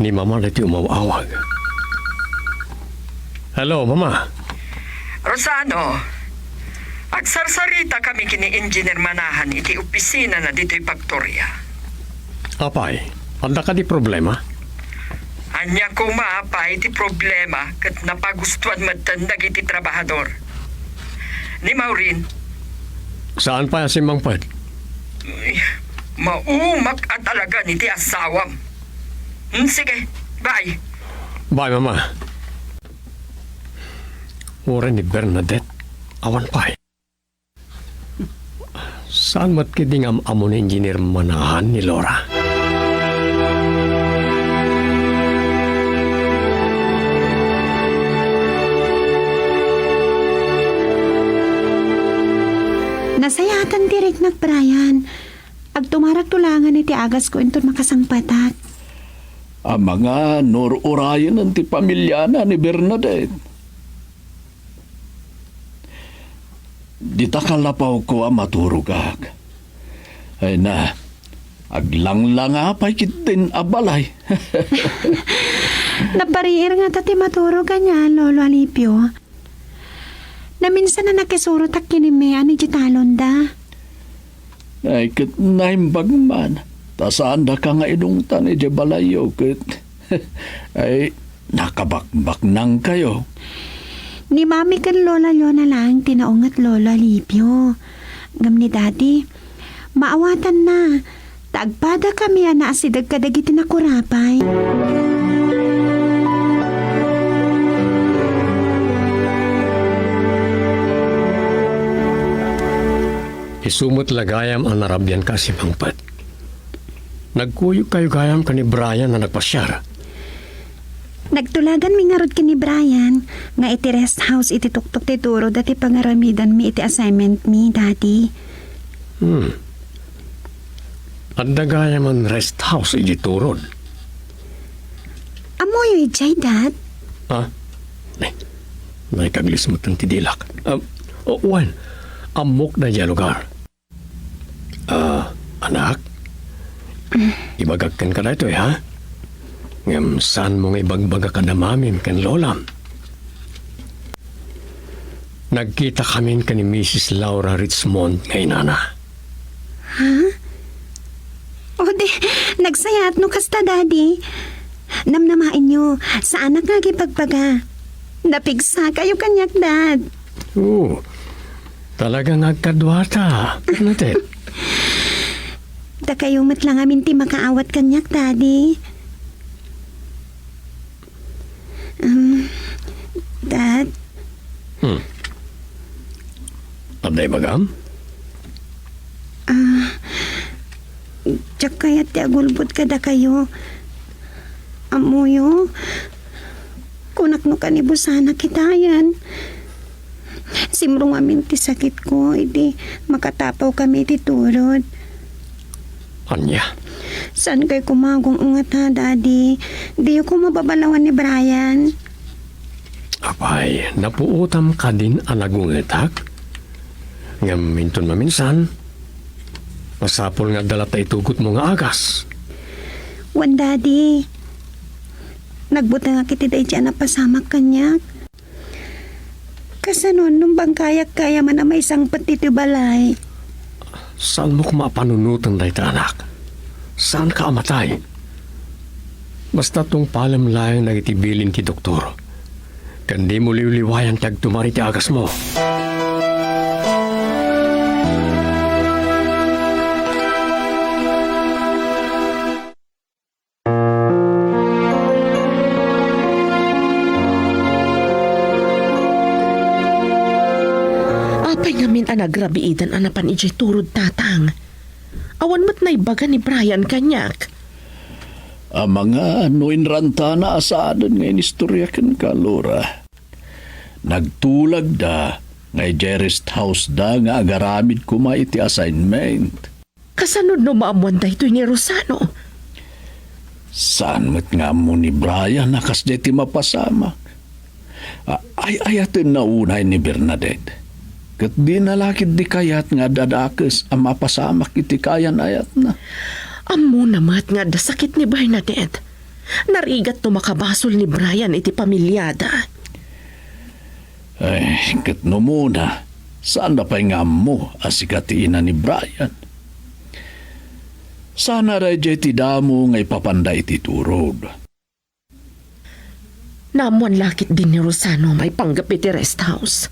Ni Mama na ti umawawag. Hello, Mama. Rosano, agsarsarita kami kini Engineer Manahan iti opisina na dito'y Pagtorya. Apay, anda ka di problema? Anya ko maapay iti problema kat napagustuhan magtandag iti trabahador. Ni Maureen, Saan pa si Mang Pad? maumak at alaga iti asawam. Sige, bye. Bye, Mama. Ura ni Bernadette, awan pa. Saan mat kiding amo ni Engineer Manahan ni Laura? Nasayatan direk na, Brian. Agtumarag tulangan iti agas ko inton makasangpatat. Ang mga nor-urayan ng ti pamilya na ni Bernadette. Di ta kalapaw ko ang maturugag. Ay na, aglanglang apay kitin abalay. Napariir nga tati maturo kanya, Lolo Alipio. Na minsan na nakisuro tak kinimea ni Jitalon da. Ay kit naimbag man. Tasaan da ka nga inungtan ni Jabalayo kit. Ay nakabakbak nang kayo. Ni Mami kan Lola Leona lang tinaong at Lolo Alipio. Ngam ni Daddy, Maawatan na. Tagpada kami na asidag kadagiti na kurapay. Isumot lagayam ang narabyan ka si Pangpat. Nagkuyog kayo gayam ka ni Brian na nagpasyar. Nagtulagan mi nga rod kini Brian nga iti rest house iti tuktok ti turo dati pangaramidan mi iti assignment mi dati. At nagayam ang rest house iti turod. Amoy ijay dad. Ha? Naikaglis mo tang tidilak. Wan, amok na dyan lugar. Anak, ibagagkan ka na ito ha? Ngam saan mo nga ibagbaga ka na mamim kan lolam? Nagkita kami ka ni Mrs. Laura Richmond ngay nana. Ha? O di, nagsayat no kasta daddy. Namnamain nyo, sa anak nga gipagpaga. Napigsa kayo kanyak dad. Talagang agkadwata. Natin. Da kayo matlang amin ti makaawat kanyak daddy. Dad? Aday bagam? Tsak kaya ti agulbot ka da kayo. Amuyo, kunak no kanibo sana kitayan. Simrong amin ti sakit ko, hindi makatapaw kami ti turod. Anya? Saan kayo kumagong ungat ha, Daddy? Di ko mababalawan ni Brian. Apay, napuutam ka din ang nagungitak? Ngaminton maminsan, masapol nga dala tayo tugot mo nga agas. Wan, Daddy. Nagbuta nga kiti day dyan na pasamak kanyak. Kasanon, nung bang kaya man na may isang patiti balay. Saan mo kumapanunutan dahi ta anak? Saan ka amatay? Basta tong palam lang nagitibilin ti doktor. Kandi mo liwliwayan tag tumari ti agas mo. Apay ngamin anagrabiidan anapan ijay turod tatang. Awan mat na ibaga ni Brian kanyak. Ang mga inranta na asaadan ngayon istorya kan ka, Laura. Nagtulag da, ngay Jerry's house da nga agaramid kuma iti assignment. Kasanod no maamuan da ito ni Rosano. Saan mo't nga mo ni Brian nakas ti mapasamak? Ay ayatin na unay ni Bernadette. Kat di nalakid di kayat nga dadakes ang mapasamak iti kayan ayat na. Amo namat nga da sakit ni Bernadette. Narigat to makabasol ni Brian iti pamilyada. Ay, kat no muna, saan na pa'y nga mo asikatiin na ni Brian? Sana rin ti damo nga ipapanda iti turod. Namuan lakit din ni Rosano may panggap iti rest house.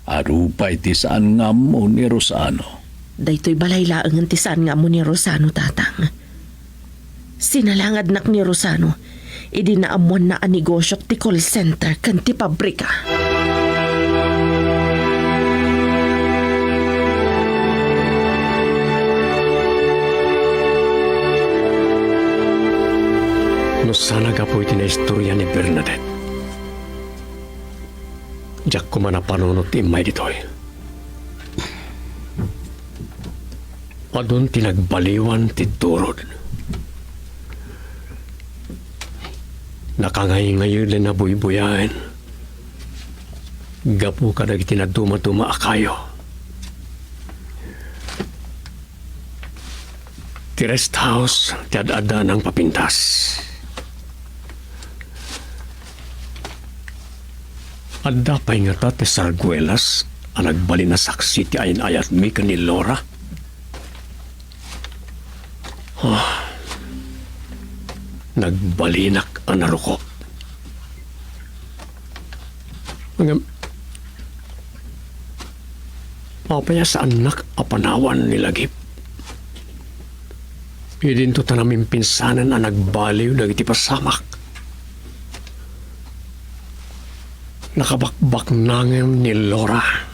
Arupay ti saan nga mo ni Rosano. Daytoy balay laang ti saan nga mo ni Rosano tatang. Sinalangad nak ni Rosano, idi naamuan na ang negosyo ti call center kan ti pabrika. No sana ka po iti na istorya ni Bernadette. Diyak ko man na panunot ti imay ditoy. Adun tinagbaliwan ti turod. Nakangay-ngayon na buy-buyain. Gapu ka na itinaduma-duma akayo. Ti rest house, ti ad-ada ng papintas. Adda pa nga ta ti Sarguelas, ang nagbali na saksi ti ayin-ayat mi ka ni Laura. Nagbalinak ang narukop. Papaya sa anak apanawan nilagip. Idin to tanamin pinsanan ang nagbaliw dagiti pasamak. Nakabakbak nangem ni Laura.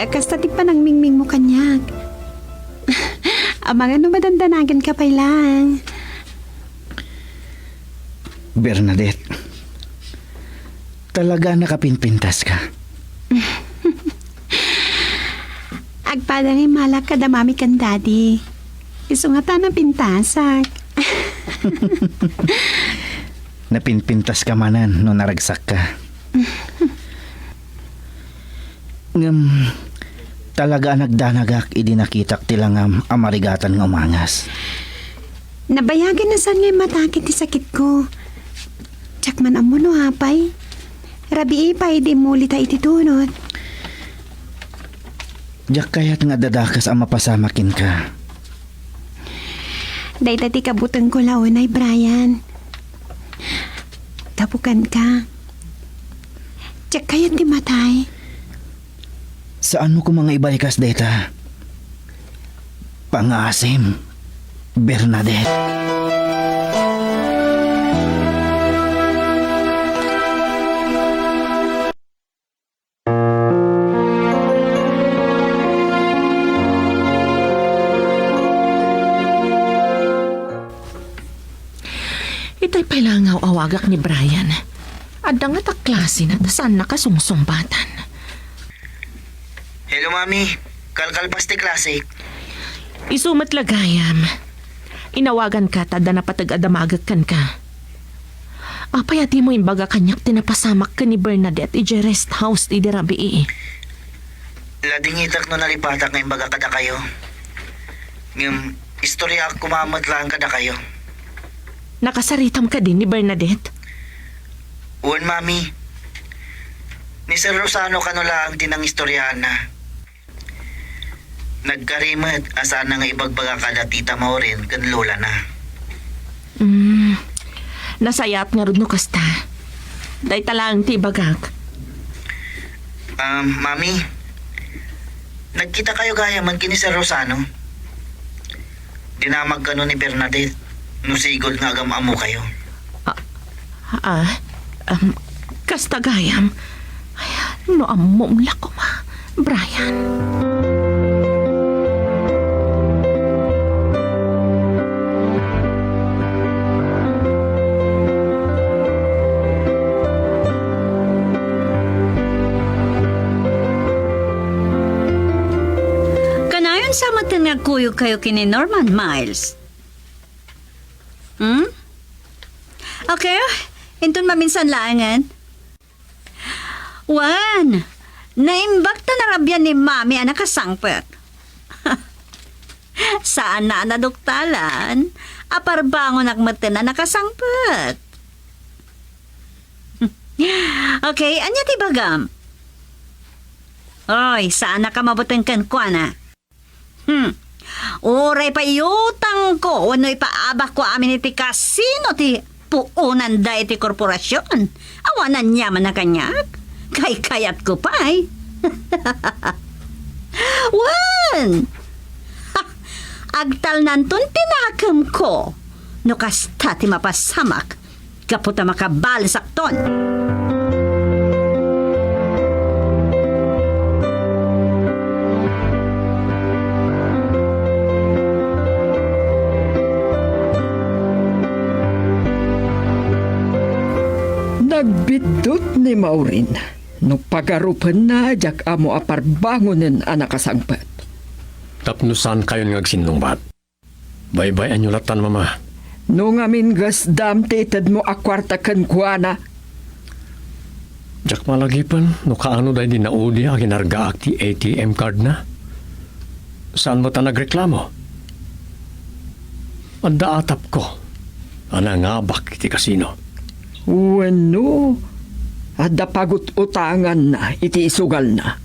Akas tati pa nang mingming mo kanyag. Amang ano madandanagan ka pa lang. Bernadette, talaga nakapinpintas ka. Agpada ni malak ka damami kan daddy. Isungata na pintasak. Napinpintas ka manan no naragsak ka. Talaga nagdanagak idinakitak tilangam amarigatan nga umangas. Nabayagan na saan ngayon matakit ti sakit ko. Tsak man amo no hapay. Rabi ipay di muli ta ititunod. Diyak kaya't nga dadakas ang mapasamakin ka. Day tati kabutan ko launay, Brian. Tapukan ka. Tsak kaya't di matay. Saan mo ko mga ibalikas, Deta? Pangasim, Bernadette. Itay pailangaw awagak ni Brian. Adang nga taklase na saan nakasungsumbatan. Hello, Mami. Kalkalpas ti klasik. Isumat lagayam. Inawagan ka tada na patag-adamagag kan ka. Apayati mo imbaga kanyak tinapasamak ka ni Bernadette ije rest house ti dirabi. Lading itak no nalipatak ng baga kada kayo. Ngam, istorya kumamad lang kada kayo. Nakasaritam ka din ni Bernadette? Uwan, Mami. Ni Sir Rosano kano lang tinang istoryahan na. Nagkarimat asa na nga ibagbaga kada tita mo rin kan lola na. Nasayat nga rin no kasta. Day talang ti bagak. Mami. Nagkita kayo gaya man kini Sir Rosano. Dinamag kano ni Bernadette. Nusigod nga agam amo kayo. Kasta gayam. Ay, no amom lako ma, Brian. Kanayon sa matin nga kuyog kayo kini Norman Miles. Okay, intun maminsan laangan. Wan, naimbak ta narabyan ni Mami ang nakasangpet. Saan na naduktalan? Aparbangon akmatin na nakasangpet. Okay, anya ti bagam? Oy, saan na ka mabuting kan kwa na? Uray pa iutang ko, wano'y paabak ko amin iti kasino ti puunan da iti korporasyon. Awanan niya man na kanyak. Kay-kayat ko pa ay. Wan! Agtal nantun tinakam ko. No kasta ti mapasamak. Kaputa makabalisak ton. Nagbidot ni Maureen no pagarupan na jak amo aparbangonen anak kasangpat. Tapnusan kayo ng agsinungbat. Bye-bye anyulatan, Mama. No ngamin gas dam teted mo akwarta kan kuana. Jak malagipan, no kaano dahi di naudi ang ginargaak ti ATM card na? Saan mo ta nagreklamo? Anda atap ko. Anangabak iti kasino. Wano, At dapagot utangan na iti isugal na.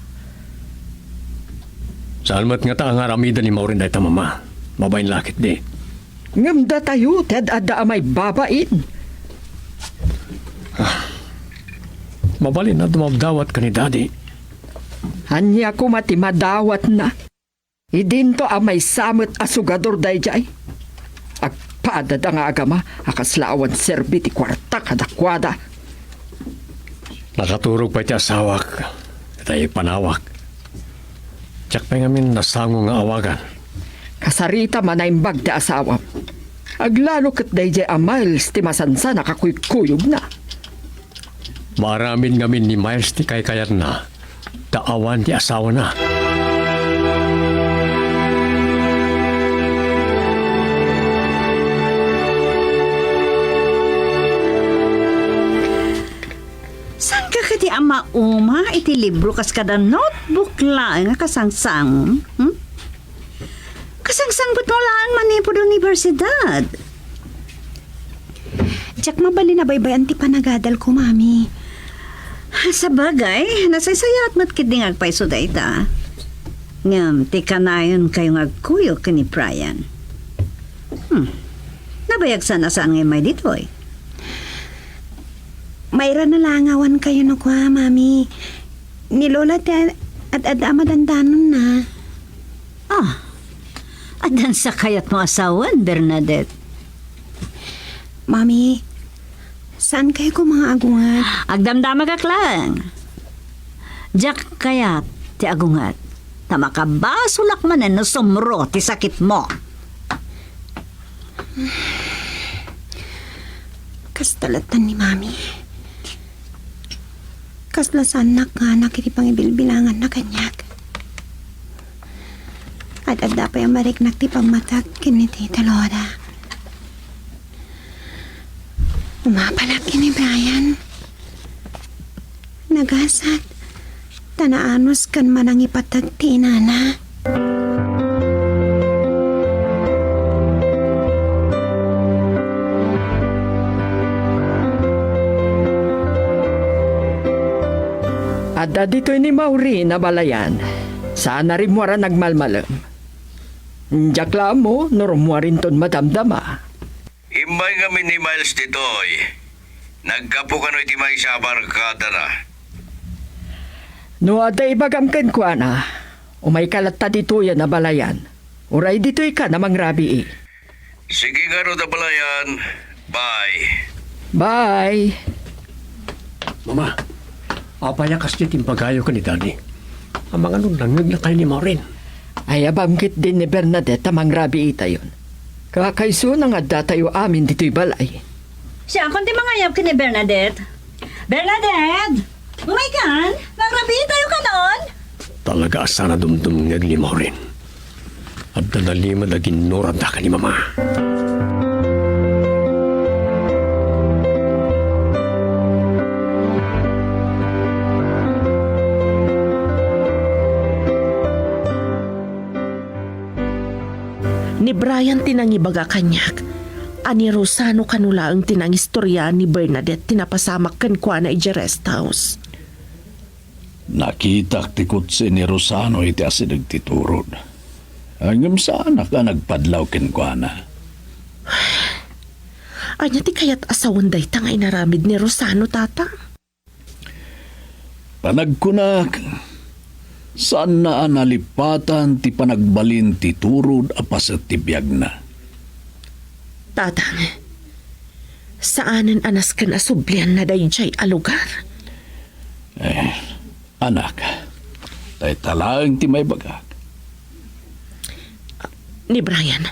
Salmat nga ta ang aramidan ni Maurin dahil mama. Mabayin lakit di. Ngamda tayo, tad ada amay babain. Mabalin na dumabdawat ka ni daddy. Hanya ko mati madawat na. Idinto amay samot asugador dayjay. Agpada da nga agama, akaslawan serbi ti kwarta kadakwada. Nakaturog pa ti asawak. Tayo panawak. Tsak pa ngamin nasango nga awagan. Kasarita manaimbag ti asawam. Aglalo kat dayjay a Miles ti masansa nakakuyog na. Maramin ngamin ni Miles ti kayat na. Taawan ti asawa na. Saan ka kadi ama uma iti libro kas kada notebook lang nga kasangsang? Kasangsang ba't mo lang manipod universidad? Jack, mabali na baybayan ti panagadal ko, mami. Sa bagay, nasaysaya at matkiding agpaiso da ita. Ngam, ti kanayon kayong agkuyo ka ni Brian. Nabayag sana saan ngayon may ditoy? Mayra na langawan kayo no kwa, mami. Ni Lola at amadandanon na. Adan sa kayat mo asawan, Bernadette. Mami, saan kayo ko mga agungat? Agdamdama ka lang. Jack kayat ti agungat. Tama ka ba sulak manen no sumro ti sakit mo? Kastalatan ni mami. Kaslasan na nga nakitipang ibilbilangan na kanyak. At adda pa yung mariknak ti pangmatag kiniti Lola. Umapalag ni Brian. Nagasat. Tanaanos kan manang ipatag ti inana. Ada dito ni Mauri na balayan. Saan na rin mo rin nagmalmalam. Jakla mo, normo rin ton madamdama. Imay kami ni Miles ditoy. Nagkapo ka no iti may sabar kada na. No ada ibagam ko na. Umay kalata dito yan na balayan. Uray dito'y ka namang rabi eh. Sige nga ro da balayan. Bye. Bye. Mama, apaya kas niya timpagayo ka ni daddy. Ang mga nun langag na kayo ni Maurin. Ay abangkit din ni Bernadette amang rabi ita yun. Kakaiso na nga datayo amin dito'y balay. Siya, kundi mangayap ka ni Bernadette. Bernadette! Umaykan! Nagrabi tayo ka noon! Talaga sana dumdum ngag ni Maurin. At dadalima na ginurada ka ni mama. Ni Brian tinangibaga kanyak. Ani Rosano kanula ang tinangistorya ni Bernadette tinapasamak kan kwa na iji rest house. Nakita tikot si ni Rosano iti asidag titurod. Hanggang sana ka nagpadlaw kenkwana. Anya ti kayat asawan day tangay naramid ni Rosano, tata? Panagkunak, saan na analipatan ti panagbalin ti turod apas at ti biyag na. Tatang, saanan anas kan asublian na dayjay alugar? Anak, tay talang ti may bagak. Ni Brian,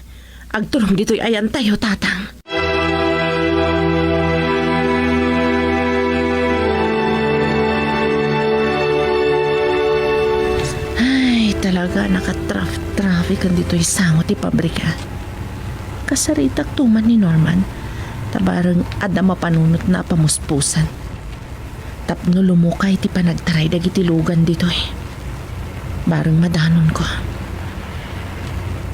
agtulong dito'y ayan tayo, tatang. Ay, talaga nakatraffic dito'y sangot ti pabrika. Kasaritak tuman ni Norman, tabarang ada mapanunot na pamuspusan. Tapno lumukay ti panagtaray dagiti lugan dito eh. Barang madanon ko.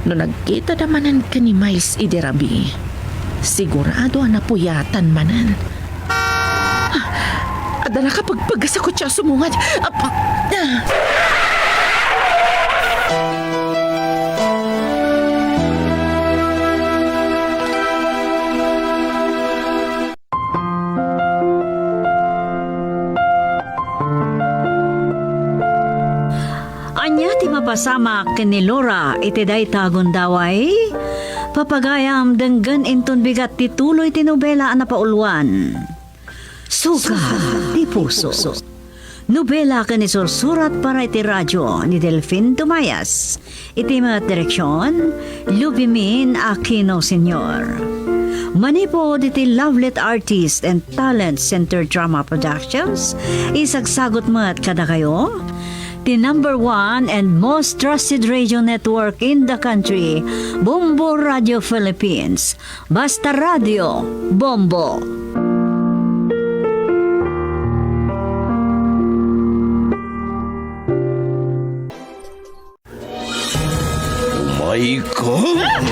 No nagkita damanan ka ni Miles idirabi, sigurado na puyatan manan. Ada nakapagpagas ako siya sumungad. Anya ti mapasama ken ni Laura iti dayta gundaway. Papagayam denggan inton bigat ti tuloy ti nobela a napaulwan. Suga ti puso. Nobela ken isursurat para iti radyo ni Delfin Dumayas. Iti mga direksyon, Lubimin Aquino Sr. Manipod iti Lovelet Artist and Talent Center Drama Productions. Isagsagot mat kada kayo. The number 1 and most trusted radio network in the country, Bombo Radio Philippines. Basta Radio, Bombo. My God!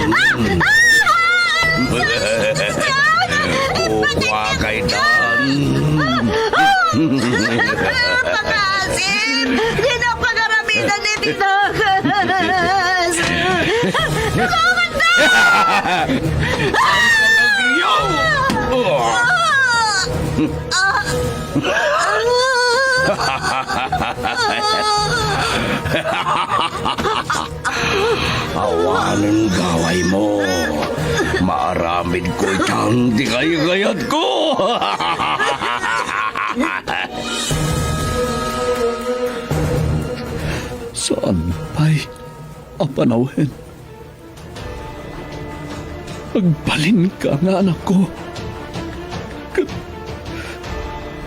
Kay Dan! Pangasin! Di na pagaramitan ni Tito! Tulungan na! Awanan gaway mo. Maaramid ko itang di kaya-gayat ko. Saan pa'y apanawin? Agbalin ka nga anak ko.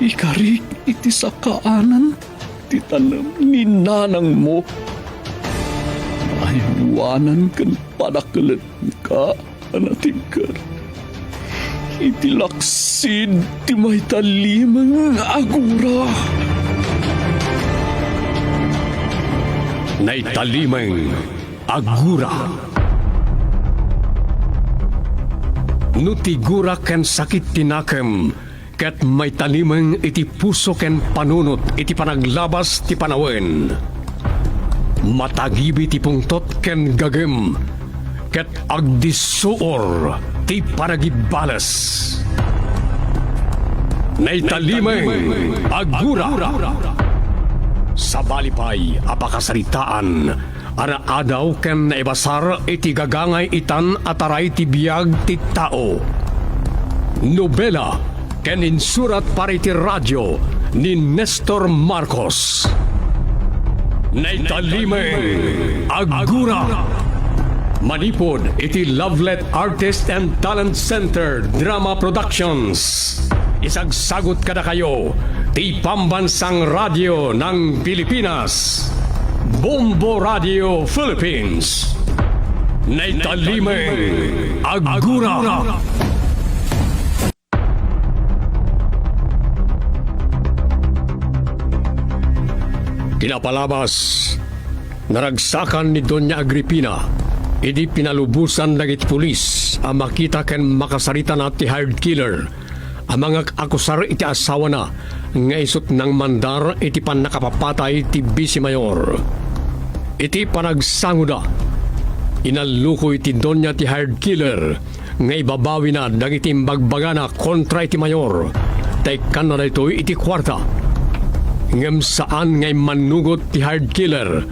Ikarik iti sa kaanan ti tanam ni nanang mo. Aywanan kan padakalan ka, anatingkar. Iti laksid ti may talimang agura. Naitalimang agura. Nutigura ken sakit tinakem, ket may talimang iti puso ken panunot iti panaglabas ti panawen. Matagibi ti pungtot ken gagem, ket agdisuor ti panagibales. Naitalimang agura. Sa balipay apakasaritaan, adaw ken naibasar iti gagangay itan ataray ti biyag ti tao. Nobela ken insurat para iti radyo ni Nestor Marcos. Naitalimang agura. Manipod iti Lovelet Artist and Talent Center Drama Productions. Isagsagot kada kayo ti pambansang radyo ng Pilipinas, Bombo Radio Philippines. Naitalimang agura. Kinapalabas, naragsakan ni Doña Agripina, idi pinalubusan dagiti pulis ang makita ken makasarita na ti hired killer. Ang mga akusar iti asawa na nga isot ng mandar iti pan nakapapatay ti Vice Mayor. Iti panagsanguda, inaluko iti Doña ti hired killer nga ibabawi na dagiti bagbagana kontra iti Mayor. Taykan na ito iti kwarta. Ngem saan ngay manugot ti hired killer,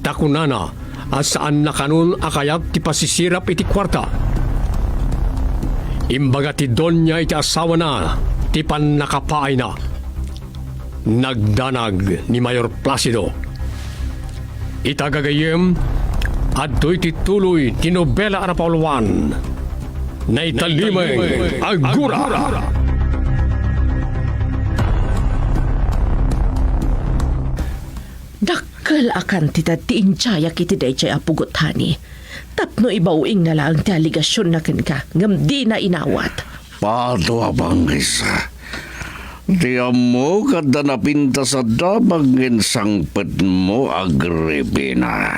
takunana asaan na kanun akayat ti pasisirap iti kwarta. Imbaga ti Donya iti asawa na, ti pan nakapaay na. Nagdanag ni Mayor Placido. Itagagayem, adto'y tituloy ti nobela ara Pauluan. Naitalimang agura. Dakkel akan tita ti inchaya kiti dayjay apugot hani. Tapno ibauing na lang ti aligasyon na ken ka, ngam di na inawat. Pato abang isa. Di mo kada napinta sa dabangin sangpet mo, Agripina.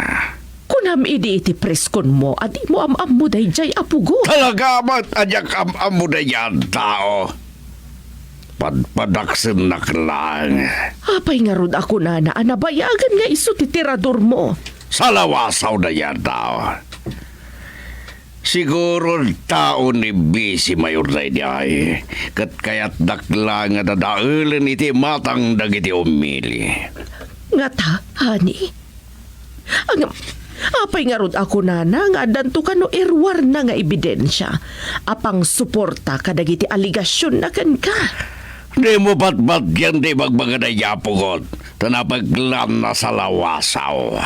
Kunam idi iti preskon mo, adi mo am mo dayjay apugot. Talaga ba't ajak am mo na yan, tao? Padpadaksen na lang. Apay nga rod ako na nabayagan nga iso ti tirador mo. Salawasaw na yan tao. Siguro tao ni Bisi Mayor na ay kat kaya't dakla nga dadaulan iti matang dagiti umili. Nga ta, honey? Apay nga rod ako na nga danto ka no irwar na nga ebidensya. Apang suporta kadagiti aligasyon na kan ka. Di mo patpat yan di magbaga na yapugod. Tanapaglan na sa lawasaw.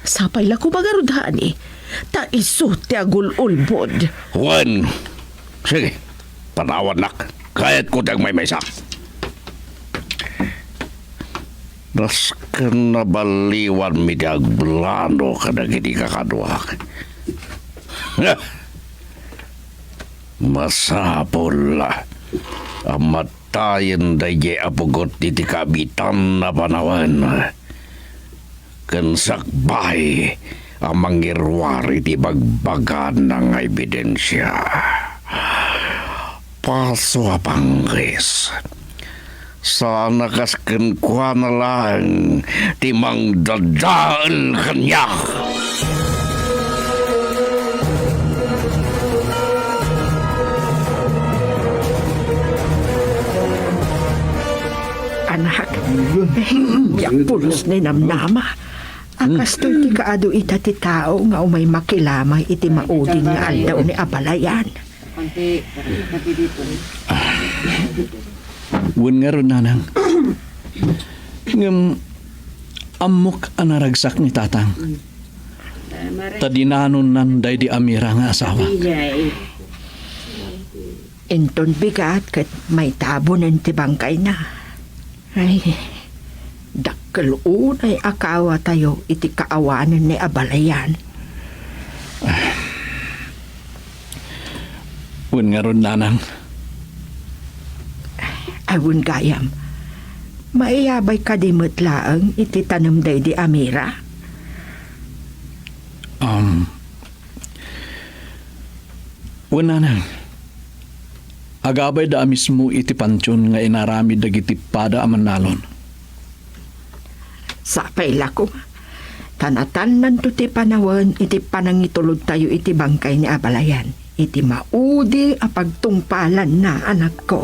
Sapay la ko bagarod, honey. Ta iso ti agul-ulbod. Juan, sige, panawan nak. Kahit ko tiyang may maysak. Das ka nabaliwan mi di agblano ka na gini kakadwak. Masapol la. Amatayin da ye apugot iti kabitan na panawan. Kansakbay ang mangirwari ti bagbagan ng ebidensya. Paso apangres. Sana kasken kwa na lang ti mangdadaan kanya. Anak, yak pulos ni namnama. Akas to'y ti kaado ita ti tao nga umay makilamay iti maudin nga aldaw ni abalayan. Wen nga ron nanang. Ngam amok anaragsak ni tatang. Tadinanon nanday di Amira nga asawa. Inton bigat kat may tabonan ti bangkay na. Ay, dakkel unay akawa tayo iti kaawanan ni abalayan. Wen nga ron nanang. Awun gayam, maiyabay ka di matlaang iti tanamday di Amira. Wen nanang. Agabay da mismo iti pansyon nga inarami dagiti pada amanalon. Sapay lako, tanatan nanto ti panawan iti panangitulog tayo iti bangkay ni abalayan. Iti maudi a pagtungpalan na anak ko.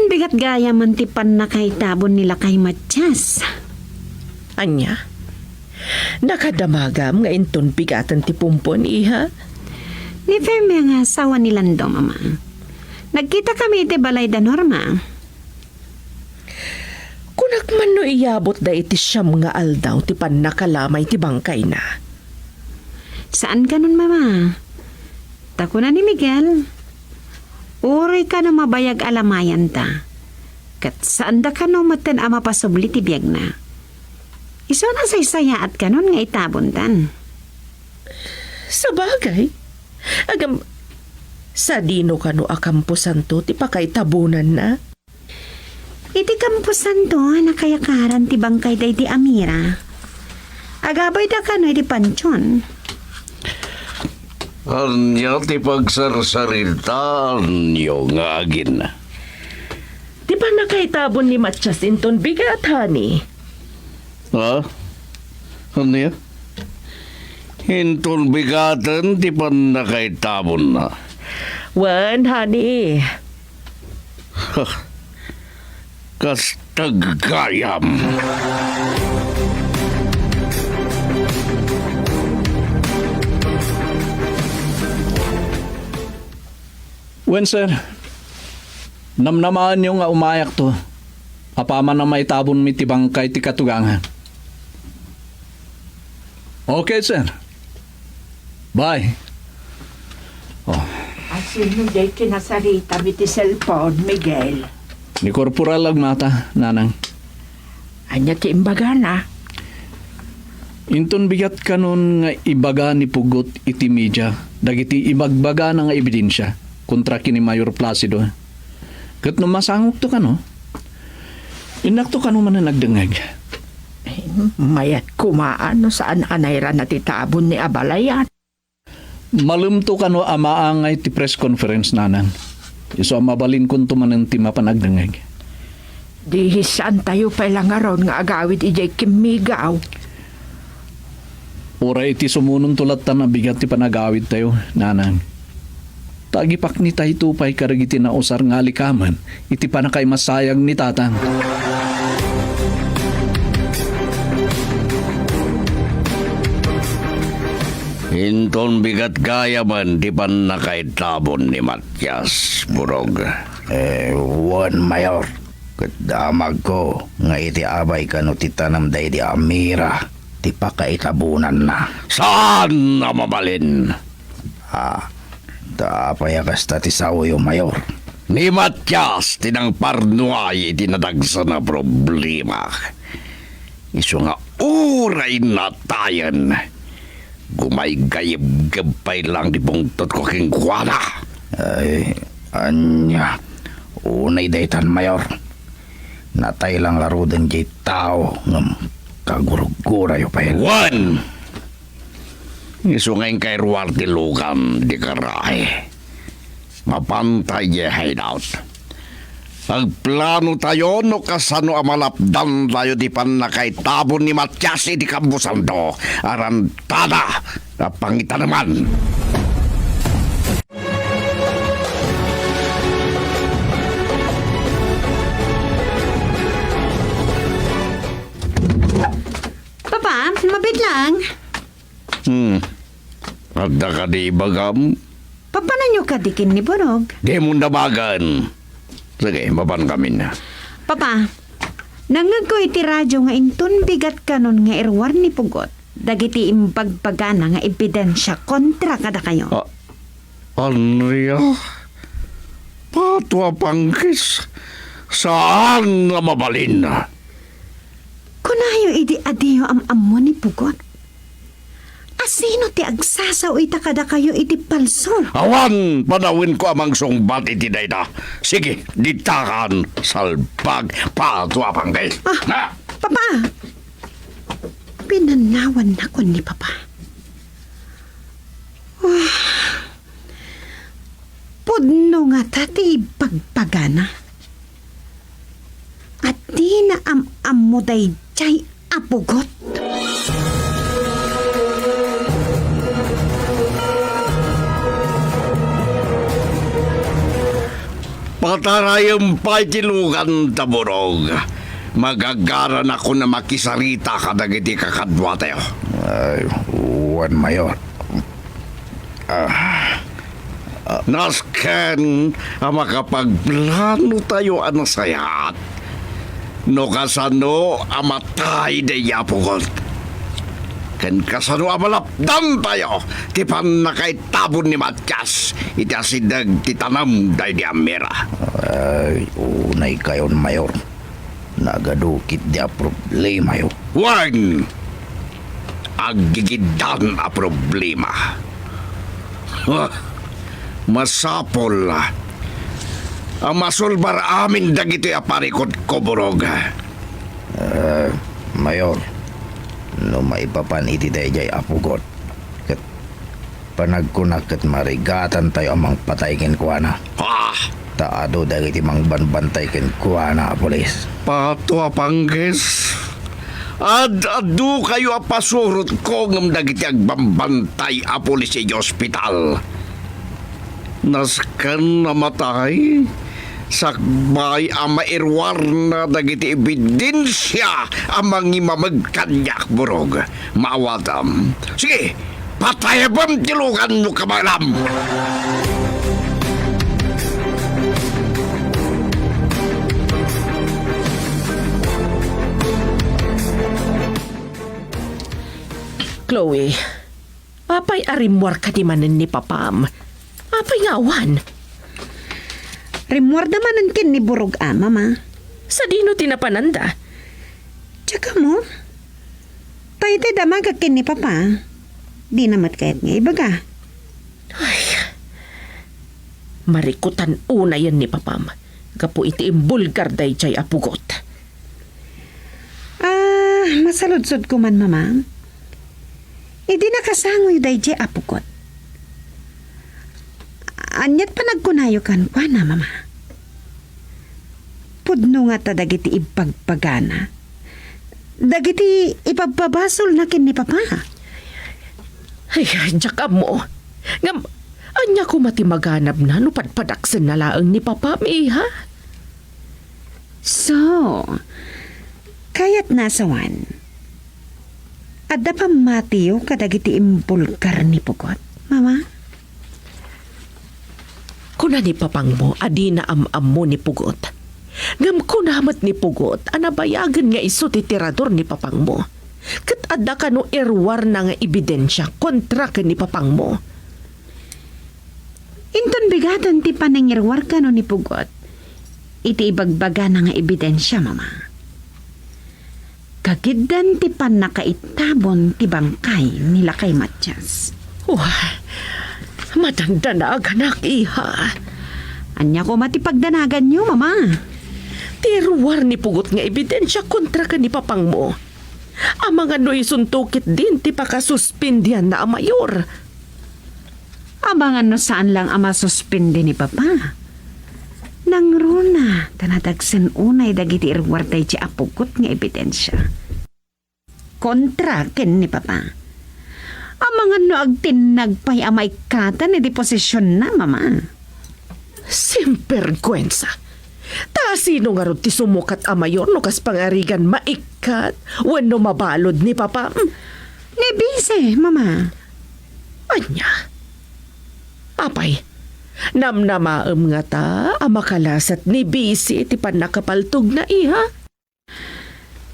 Bigat gaya man ti panakaitabon nila kay Matyas. Anya? Nakadamagam nga inton bigatan ti pumpon, iha? Ni Fermi nga asawa ni Lando, mama. Nagkita kami iti balay da Norma. Kunak man no iyabot da iti siyam nga aldaw ti panakalamay ti bangkay na. Saan ka nun, mama? Tako na ni Miguel. Uri ka na mabayag alamayan ta. Kat saan da ka no maten ama pasubli ti biyag na. Iso na saysayaat ka nun nga itabon tan. Sa bagay, agam sa dino ka no akampusan to ti pakaitabunan na. Iti kampusan to nakayakaran ti bangkay day ti Amira. Agabay da ka no iti pansyon. Anya ti pagsarsarita niyo nga agin na. Di ba nakaitabon ni Matyas inton bigat, honey? Ha? Ano yan? Inton bigatan ti pa nakaitabon na. Wan, honey. Kastagayam. Wen sir, namnamaan nyo nga umayak to. Apaman na may tabon mi ti bangkay ti katugangan. Okay sir. Bye. Asin mo day kinasarita mi ti cellphone, Miguel. Ni Korporal Agmata, nanang. Anya ti imbaga na. Inton bigat kanon nga ibaga ni Pugot iti media, dagiti ibagbaga na nga ebidensya kontra kini Mayor Placido. Kat no masangok to ka no? Inak to ka no man na nagdangag. Mayat kumaan no saan anayra na titabon ni Abalayan. Malumto ka no amaangay ti press conference nanan. Iso mabalin kun tumanen ti mapanagdengeg. Dihisan tayo pailang aron nga agawid ijay kimigaw. Oray iti sumunong tulat ta na bigat ti panagawid tayo, nanang. Tagipak ni tayo tupay karagiti na usar nga likaman, iti panakay masayang ni tatang. Hinton bigat gaya man di pan nakaitabon ni Matias, Burog. Juan Mayor. Kadamag ko nga iti abay ka no titanam day di Amira. Ti pakaitabunan na. Saan na mabalin? Tapayakas ti sawo Mayor. Ni Matias, tinang parnuay itinadagsa na problema. Iso nga uray na tayan. Gumaygayib-gabay lang di bungtot ko king kuwana. Ay, anya. Unay daytan Mayor. Natay lang laro din jay tao ngam kagurugura yo pa yan. Juan! Iso ngayon kay Ruarte Lugan di karay. Mapantay ye hideout. Ang plano tayo no kasano amalapdan tayo di pan nakaitabon ni Matias di kambusan do. Arantada na pangita naman. Papa, mabit lang. Agda ka di bagam? Papa na nyo kadikin ni Borog. Di mo nabagan. Sige, maban kami na. Papa, nangag ko iti radyo nga inton bigat kanon nga irwar ni Pugot. Dagiti imbagpagana nga ebidensya kontra kada kayo. Andrea? Patwa pangkis? Saan nga mabalin na? Kunayo iti adiyo am-amo ni Pugot. Asino ti agsasaw ita kada kayo iti palso? Awan, panawin ko amang sungbat iti dayda. Sige, ditakan, salbag, patwa pangkis. Papa! Pinanawan na ko ni Papa. Pudno nga tati pagpagana. At di na am-amo day jay apugot. Patarayang pa itilugan taburog. Magagaran ako na makisarita ka dagiti kakadwa tayo. Ay, Juan Mayor. Nasken ang makapagplano tayo sayat. No kasano amatay de yapugot. Ken kasano amalapdan tayo. Tipan nakaitabon ni Matias. Iti asidag titanam day di Amira. Ay, unay kayon Mayor. Nagadukit di a problema yo. Wag! Agigidan a problema. Masapol ang masulbar amin dagiti aparikot ko, Burog. Mayor, no maipapan iti dayjay apugot. Kat panagkunak kat marigatan tayo amang patay ken kuana. Taado dagiti mang banbantay ken kuana polis. Pato apangges. Adu kayo apasurot ko ngam dagiti agbambantay a pulis sa ospital. Naskan namatay. Sakbay ang mairwar na dagiti ebidensya ang mangimamagkanyak, Burog. Maawatam. Sige, patayabam tilugan mo kamalam. Chloe, apay arimwar ka di manen ni Papam. Apay ngawan. Rimwar naman kin ni Burog Mama. Sa dino tinapananda? Tsaka mo, tayo damag kin ni Papa. Di namat kahit nga ibaga. Ay, marikutan una yan ni Papam. Kapo iti imbulgar day chay apugot. Mas masaludsod ko man, mama. Idi nakasangoy dayjay apukot. Anyat pa nagkunayo kan kwa na, mama. Pudno nga ta dagiti ipagpagana. Dagiti ipagpabasol na kin ni papa. Ay, jaka mo. Ngam, anya ko matimaganap na no padpadaksan na laang ni Papa mi, ha? So, kayat nasawan. Adda pa matiyo kadagiti imbulkar ni Pugot, mama? Kuna ni Papang mo, adi na am mo ni Pugot. Ngam kunamat ni Pugot, anabayagan nga iso ti tirador ni Papang mo. Kat adda ka no irwar na nga ebidensya kontra ka ni Papang mo. Inton bigatan ti panangirwar ka no ni Pugot. Iti ibagbaga na nga ebidensya, mama. Kagidan ti pan nakaitabon ti bangkay nila kay Matias. Wah, matanda na aganak, iha. Anya ko matipagdanagan nyo, mama. Tiruwar ni Pugot nga ebidensya kontra ka ni Papang mo. Ang mga noy suntukit din ti pakasuspindihan na ang mayor. Abangan no saan lang ama suspindi ni Papa. Nang runa, tanadagsan unay dagiti irwartay ti apugot nga ebidensya. Kontra ken ni Papa. Amangan no agtinagpay amay kata ni deposisyon na, mama. Simpergwensa. Ta sino nga ron ti sumukat a mayor no kas pangarigan maikat wenno mabalod ni Papa? Ni Bise, mama. Anya? Apay, namnamaem nga ta amakalasat ni Bise ti panakapaltog na iha.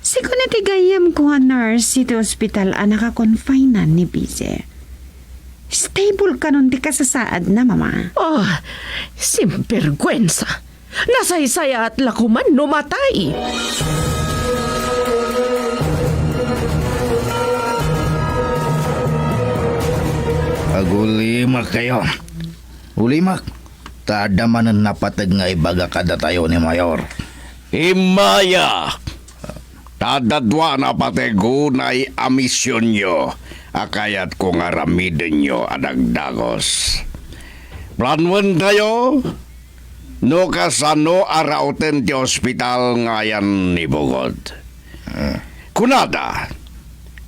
Sigo na tigayam ko nga nurse iti ospital a nakakonfinan ni Bise. Stable ka nun ti kasasaad na, mama. Oh, simpergwensa. Nasaysaya at lakuman numatay. Agulimak kayo. Ulimak. Tadamanan napatag nga ibaga kada tayo ni Mayor. Himaya! Tadadwa na pategunay amisyon nyo. Akayat ko nga ramidin nyo adagdagos. Planwan tayo? No kasano arauten ti ospital ngayan ni Bugod. Kunada,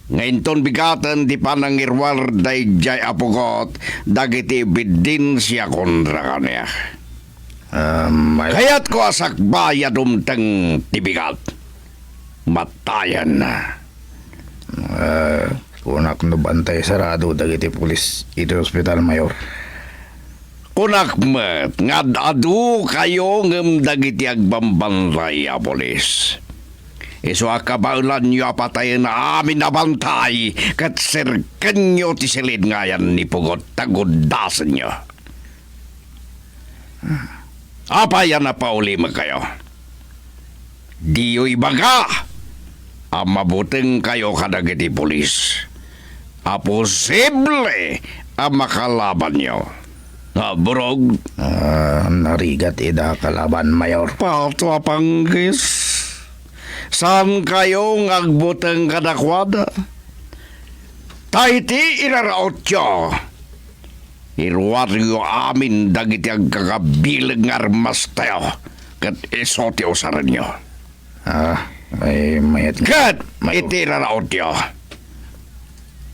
ngayon ton bigatan di panangirwar day jay apugot dagiti bidin siya kontra kanya. Kayat ko asak bayad umteng tibigat. Matayan na. Kunak no bantay sarado dagiti pulis iti ospital, Mayor. Kunak met, ngad-adu kayo ngem dagiti agbambantay a polis. Iso akabaulan nyo apatayin na amin na bantay kat sirken nyo ti silid ngayan ni Pugot tagudasan nyo. Apayan na paulima kayo. Diyo ibaga ang mabuting kayo kadagiti polis. Posible ang makalaban nyo. Burog. Narigat ida kalaban, Mayor. Patwa panggis. Saan kayong agbutang kadakwada? Taiti iraraot nyo. Irwaryo amin dagiti ang kakabilang armas tayo. Kat isote usaran nyo. Ay mayat. Kat iti iraraot nyo.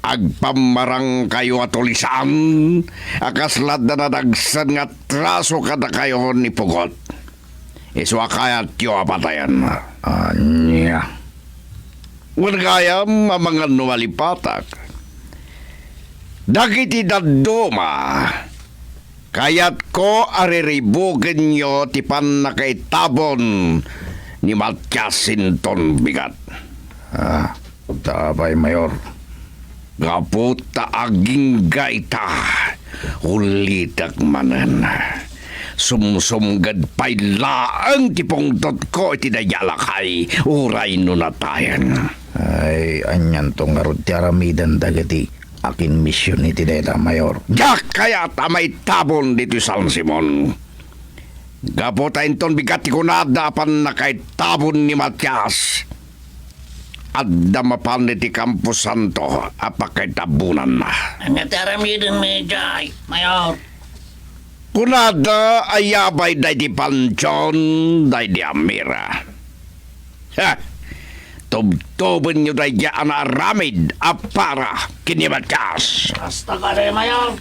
Agpamarang kayo at ulisan, akaslad na nadagsan nga traso kada kayo ni Pugot. Iswa kayat yo apatayan. Anya. Wagayam mga nuwalipatak. Dagiti dadoma, kayat ko ariribugan nyo tipan na kay tabon ni Matias Sinton bigat. Tabay, Mayor. Gaputa aging gaita, ulitak manan. Sumsumgad pa'y laang tipongtot ko iti dayalakay, uray nunatayan. Ay, anyan tong arot ti aramidan dagiti akin misyon iti dayta, Mayor. Jak kaya tamay tabon dito San Simon. Gaputa inton bigat ti kunada pan na kay tabon ni Matias. at damapan ni ti Campo Santo apakay tabunan na. Nataramidin mi jay, Mayor. Kunada ayabay day di Panchon, day di Amira. Ha! Tubtuban nyo day di anaramid apara kinimatkas. Basta ka rin, Mayor.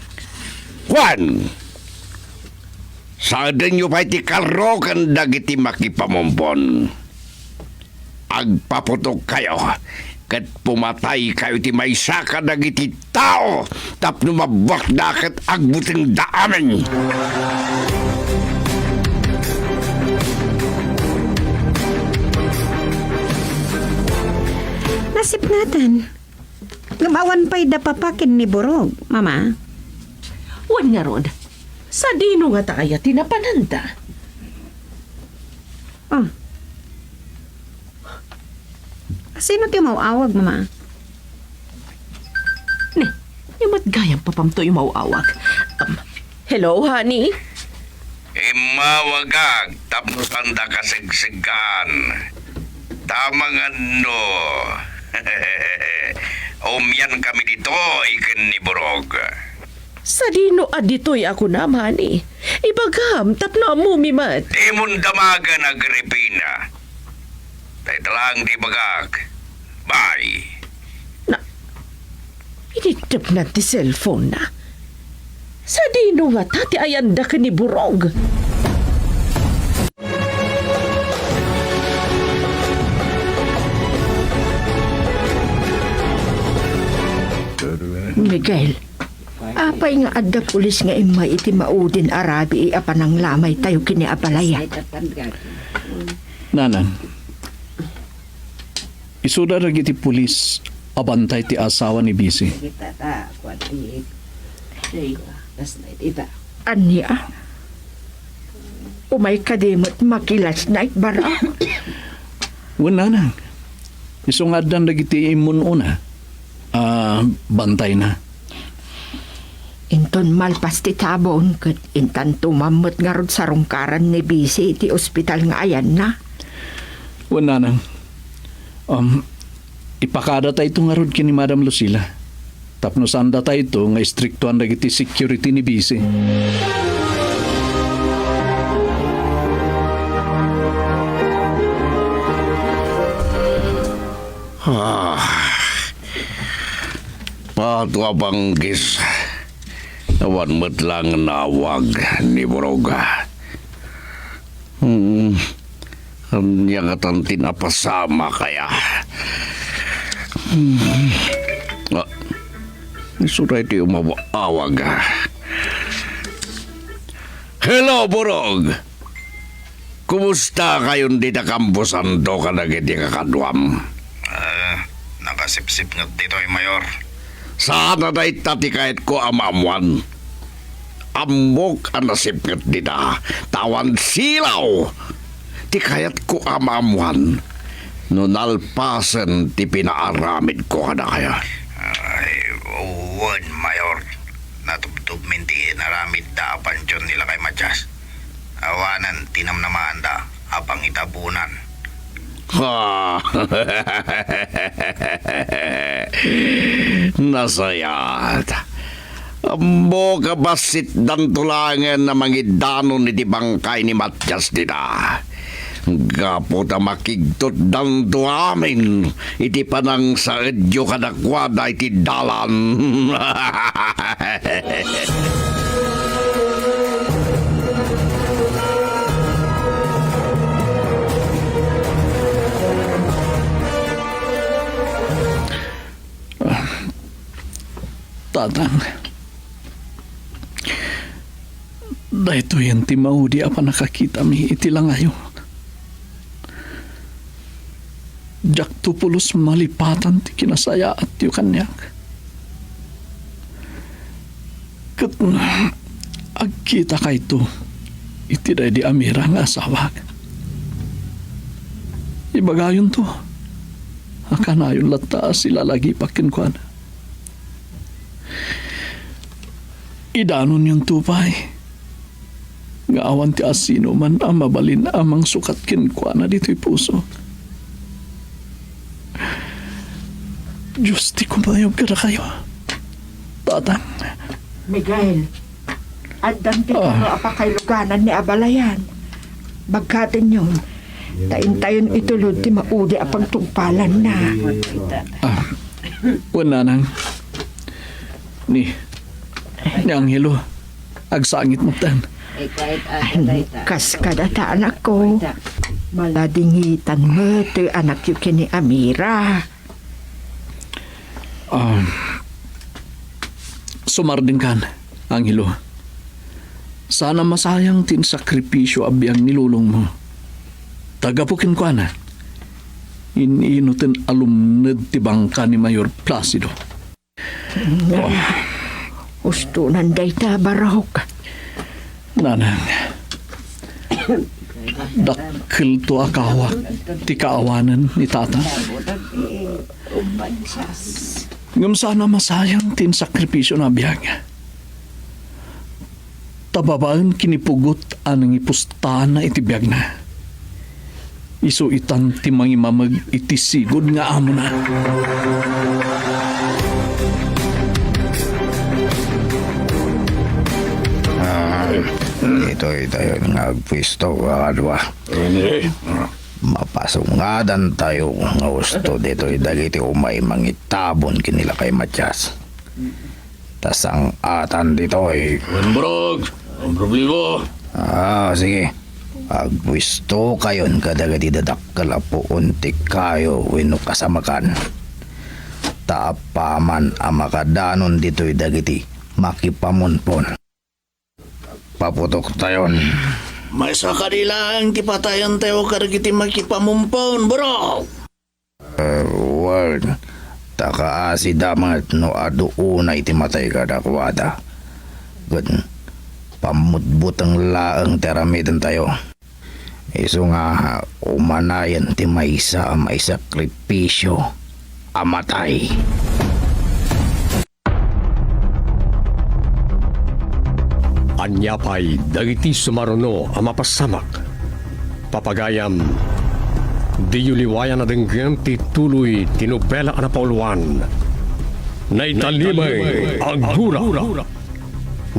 Juan! Sa din nyo pa'y ti karokan dagiti makipamumpon. Agpaputok kayo kat pumatay kayo ti may saka dagiti tao tapno mabwak na kat agbuting daamin. Nasip natin. Gumawan pa'y dapapakin ni Borog, Mama. Wan nga rod. Sa dino nga ta kaya tinapananda. Oh. Sino ti mauawag, Mama? Yung matgayang papamto yung mauawag. Hello, honey? Imawagag tapno tanda kasigsigan. Tamang ano. Umyan kami dito ikin ni Borog. Sa dino aditoy ako na, honey. Ibagam, tapno mo mimat. Di mong damagan Agripina. Dahil talang di bagag. Bye. Initip na ti cellphone na. Sa dino nga tati ayanda ka ni Borog. Miguel, apay nga adda pulis nga imay iti maudin Arabi apanang lamay tayo kini apalaya. Nanan, isuda ra giti pulis abantay ti asawa ni Bisi. Anya? Umay kadimot makilas na itbara. Wala nang. Isungadan na giti imun una. Bantay na. Inton malpas ti tabon ket intan tumamot nga rod sa rungkaran ni Bisi ti ospital nga ayan na. Wala nang. Ipakada tayo ito nga rod kini Madam Lucila. Tapno sanda tayo ito nga istriktuan na giti security ni Bisi. Patwa banggis. Awan mo't lang nawag ni Boroga. Anya nga tantin apasama kaya. Isuray ti umawag. Hello, Borog. Kumusta kayon dita kampusan do ka na giti kakadwam? Nakasipsip nga dito ay Mayor. Sana dahi tati kahit ko amamuan. Amok ang nasipngat dita. Tawan silaw. Ti kayat ko amamuan. Nunalpasan ti pinaaramid ko ka na kaya. Ay, uwan Mayor. Natubtub minti naramid da pansyon nila kay Matyas. Awanan tinamnamaan da apang itabunan. Nasayat. Ambo kabasit dan tulangan na mangidanon ni di bangkay ni Matyas dita. Gapo ta makigtot dan tuamin. Iti panang sa edyo kadakwada iti dalan. Tatang, dahito yan ti maudi apa nakakita mi iti langayo. Jak tupulos malipatan ti kinasaya at yu kanyak. Kat agkita ka ito, iti day di Amira nga asawag. Ibagayon to, akanayon lata sila lagi pakin ko na. Idanon yung tupay. Nga awan ti asino man ang mabalin amang sukat kinkwa na dito'y puso. Diyos, di kumayog ka na kayo. Tatang. Miguel, andang dito apa kay luganan ni Abalayan. Bagkatin yun. Tayin-tayin itulod ti maudi apang tungpalan na. Wala nang. Ni Angelo, agsangit mo tan. Kas kadata anak ko. Maladingitan mo ti anak yu kini Amira. Sumardin kan, Angelo. Sana masayang tin sakripisyo abiyang nilulong mo. Tagapukin ko na. Ininutin alumned ti bangka ni Mayor Placido. Gusto nanday ta barahok. Nanang, dakil to akawak ti kaawanan ni tata. Ngam sana masayang tin sakripisyo na biyang. Tababaan kinipugot anang ipustahan na itibiyag na. Iso itan ti mangimamag itisigod nga amo na. Ito'y tayo nga agpwisto, kadwa. Mapasungadan tayo nga gusto dito'y dagiti umay mangitabon kinila kay Matias. Tas ang atan dito'y... Brog, ang problema. Sige. Agpwisto kayon kadagiti dadakkal po untik kayo wino kasamakan. Taapaman ang makadanon dito'y dagiti makipamunpon. Paputok tayon. May sa kanilang tipatayan tayo karagiti makipamumpon, bro. Word. Takaasi damat no aduuna iti matay kadakwada. Good. Pamutbut ang laang teramidan tayo. Iso nga umanayan ti maysa may sakripisyo amatay. Anya pa'y dagiti sumaruno ang mapasamak. Papagayam, di yuliwayan na denggem ti tuloy tinubela ang napauluan. Naitalimay ang gura.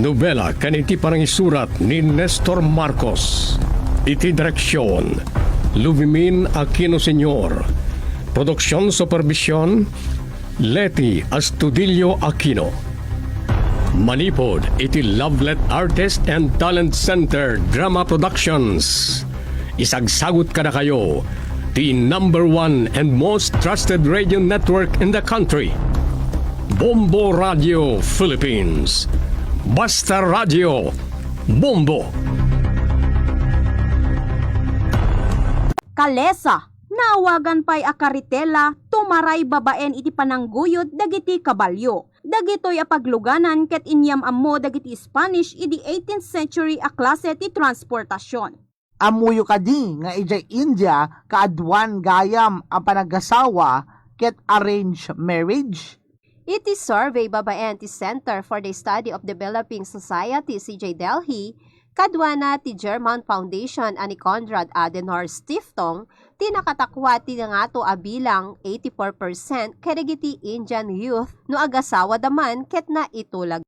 Nobela kaniti parang isurat ni Nestor Marcos. Iti direksyon, Luvimin Aquino Sr. Produksyon Supervision, Leti Astudillo Aquino. Manipod iti Lovelet Artist and Talent Center Drama Productions. Isagsagot ka na kayo, the #1 and most trusted radio network in the country. Bombo Radio Philippines. Basta Radio. Bombo. Kalesa, naawagan pa'y akaritela, tumaray babaen iti panangguyod dagiti kabalyo. Dagitoy apagluganan ket inyam ammo dagiti Spanish iti 18th century a klase ti transportasyon. Amuyo kadi nga ijay India kaadwan gayam ang panagasawa ket arranged marriage. Iti survey babaen ti Center for the Study of Developing Society CJ Delhi, kadwana ti German Foundation ani Konrad Adenauer Stiftung, ti nakatakwa ti nangato a bilang 84% kadagiti Indian youth no agasawa daman ket na itulag.